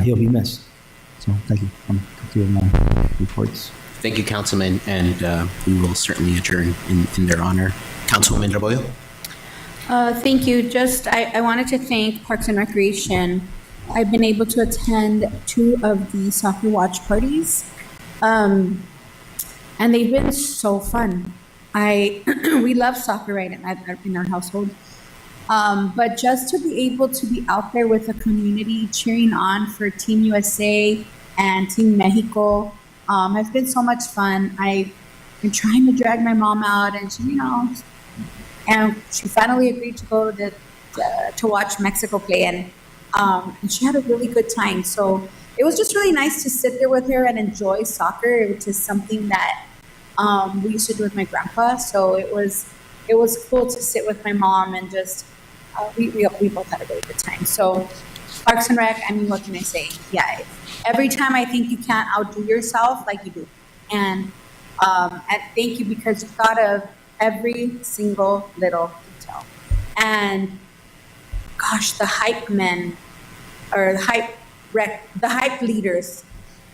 he'll be missed. So thank you. I'm completing my reports. Thank you, Councilman, and we will certainly adjourn in their honor. Councilwoman Rebollo? Thank you. I wanted to thank Parks and Recreation. I've been able to attend 2 of the soccer watch parties, and they've been so fun. We love soccer right in our household. But just to be able to be out there with the community cheering on for Team USA and Team Mexico has been so much fun. I've been trying to drag my mom out, and she finally agreed to go to watch Mexico play, and she had a really good time. So it was just really nice to sit there with her and enjoy soccer, which is something that we used to do with my grandpa. So it was cool to sit with my mom and just we both had a really good time. So Parks and Rec, I mean, what can I say? Yeah, every time I think you can't outdo yourself, like you do. And thank you, because you thought of every single little detail. And gosh, the hype men, or the hype leaders,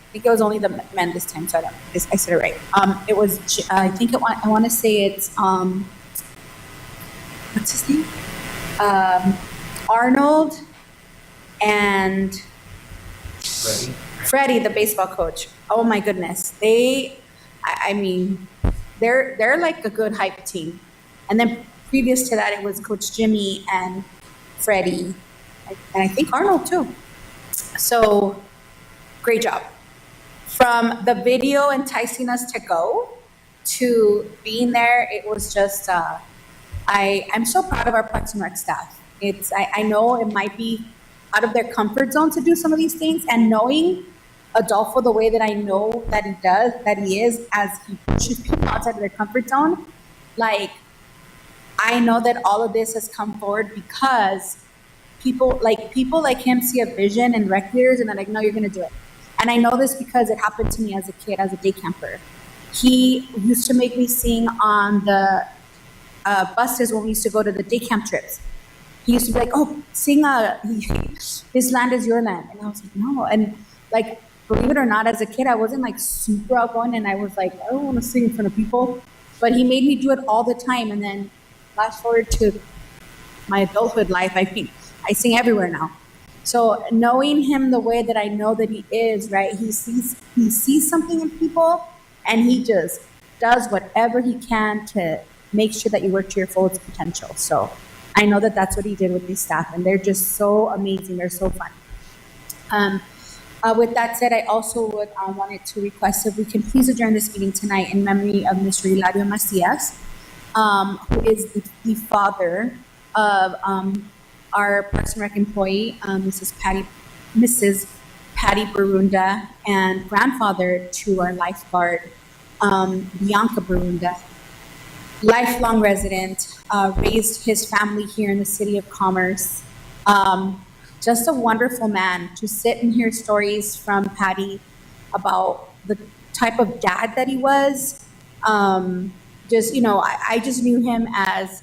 I think it was only the men this time, so I said it right. It was, I want to say it's, what's his name? Arnold and Freddie, the baseball coach. Oh my goodness. I mean, they're like a good hype team. And then previous to that, it was Coach Jimmy and Freddie, and I think Arnold too. So great job. From the video enticing us to go to being there, it was just, I'm so proud of our Parks and Rec staff. I know it might be out of their comfort zone to do some of these things, and knowing Adolfo the way that I know that he does, that he is, as he pushes people outside of their comfort zone, like, I know that all of this has come forward because people like him see a vision in rec leaders, and they're like, no, you're gonna do it. And I know this because it happened to me as a kid, as a day camper. He used to make me sing on the buses when we used to go to the day camp trips. He used to be like, oh, sing This Land Is Your Land. And I was like, no. And like, believe it or not, as a kid, I wasn't like super outgoing, and I was like, I don't want to sing in front of people. But he made me do it all the time. And then flash forward to my adulthood life, I sing everywhere now. So knowing him the way that I know that he is, right? He sees something in people, and he just does whatever he can to make sure that you work to your fullest potential. So I know that that's what he did with these staff, and they're just so amazing. They're so fun. With that said, I also would wanted to request if we can please adjourn this meeting tonight in memory of Mr. Hilario Macias, who is the father of our Parks and Rec employee, Mrs. Patty Barunda, and grandfather to our lifeguard, Bianca Barunda. Lifelong resident, raised his family here in the City of Commerce. Just a wonderful man to sit and hear stories from Patty about the type of dad that he was. I just knew him as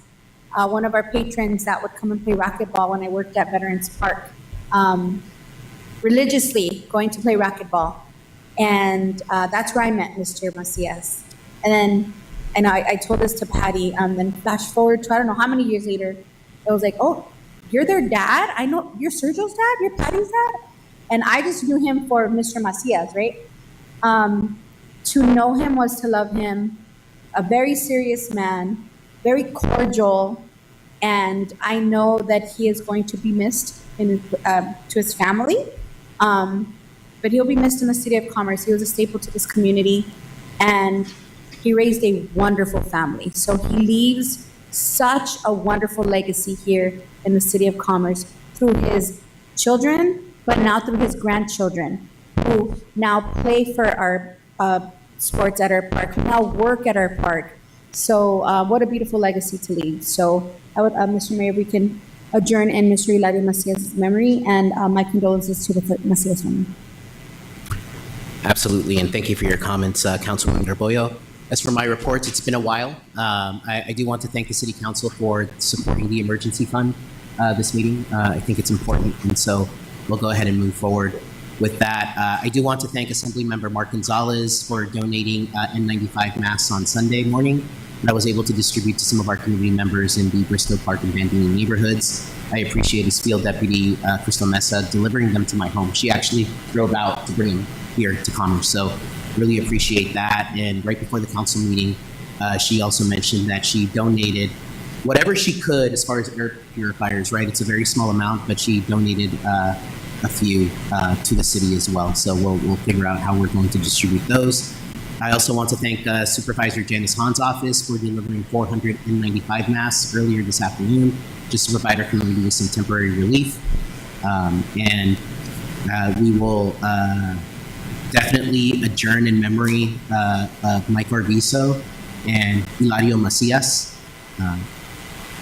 one of our patrons that would come and play racquetball when I worked at Veterans Park, religiously going to play racquetball. And that's where I met Mr. Macias. And I told this to Patty, then flash forward to, I don't know how many years later, it was like, oh, you're their dad? I know, you're Sergio's dad? You're Patty's dad? And I just knew him for Mr. Macias, right? To know him was to love him, a very serious man, very cordial, and I know that he is going to be missed to his family, but he'll be missed in the City of Commerce. He was a staple to this community, and he raised a wonderful family. So he leaves such a wonderful legacy here in the City of Commerce through his children, but now through his grandchildren, who now play for our sports at our park, who now work at our park. So what a beautiful legacy to leave. So I would, Mr. Mayor, we can adjourn in Mr. Hilario Macias' memory, and my condolences to the Macias family. Absolutely, and thank you for your comments, Councilwoman Garboyo. As for my reports, it's been a while. I do want to thank the City Council for supporting the emergency fund this meeting. I think it's important, and so we'll go ahead and move forward with that. I do want to thank Assemblymember Mark Gonzalez for donating N95 masks on Sunday morning that I was able to distribute to some of our community members in the Bristow Park and Van Dien neighborhoods. I appreciate his field deputy, Crystal Mesa, delivering them to my home. She actually drove out to bring them here to Commerce, so really appreciate that. And right before the council meeting, she also mentioned that she donated whatever she could as far as air purifiers, right? It's a very small amount, but she donated a few to the city as well. So we'll figure out how we're going to distribute those. I also want to thank Supervisor Janice Hahn's office for delivering 495 masks earlier this afternoon, just to provide our community with some temporary relief. And we will definitely adjourn in memory of Mike Arvizo and Hilario Macias.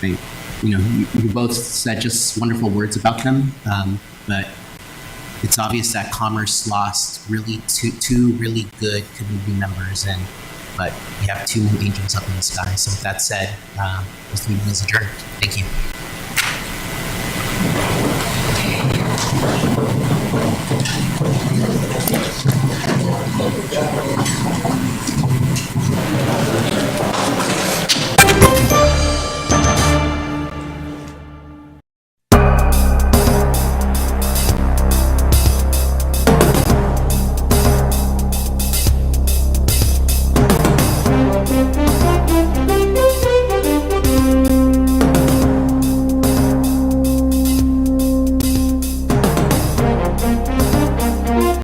You both said just wonderful words about them, but it's obvious that Commerce lost really two really good community members, but we have two angels up in the sky. So with that said, this meeting is adjourned. Thank you.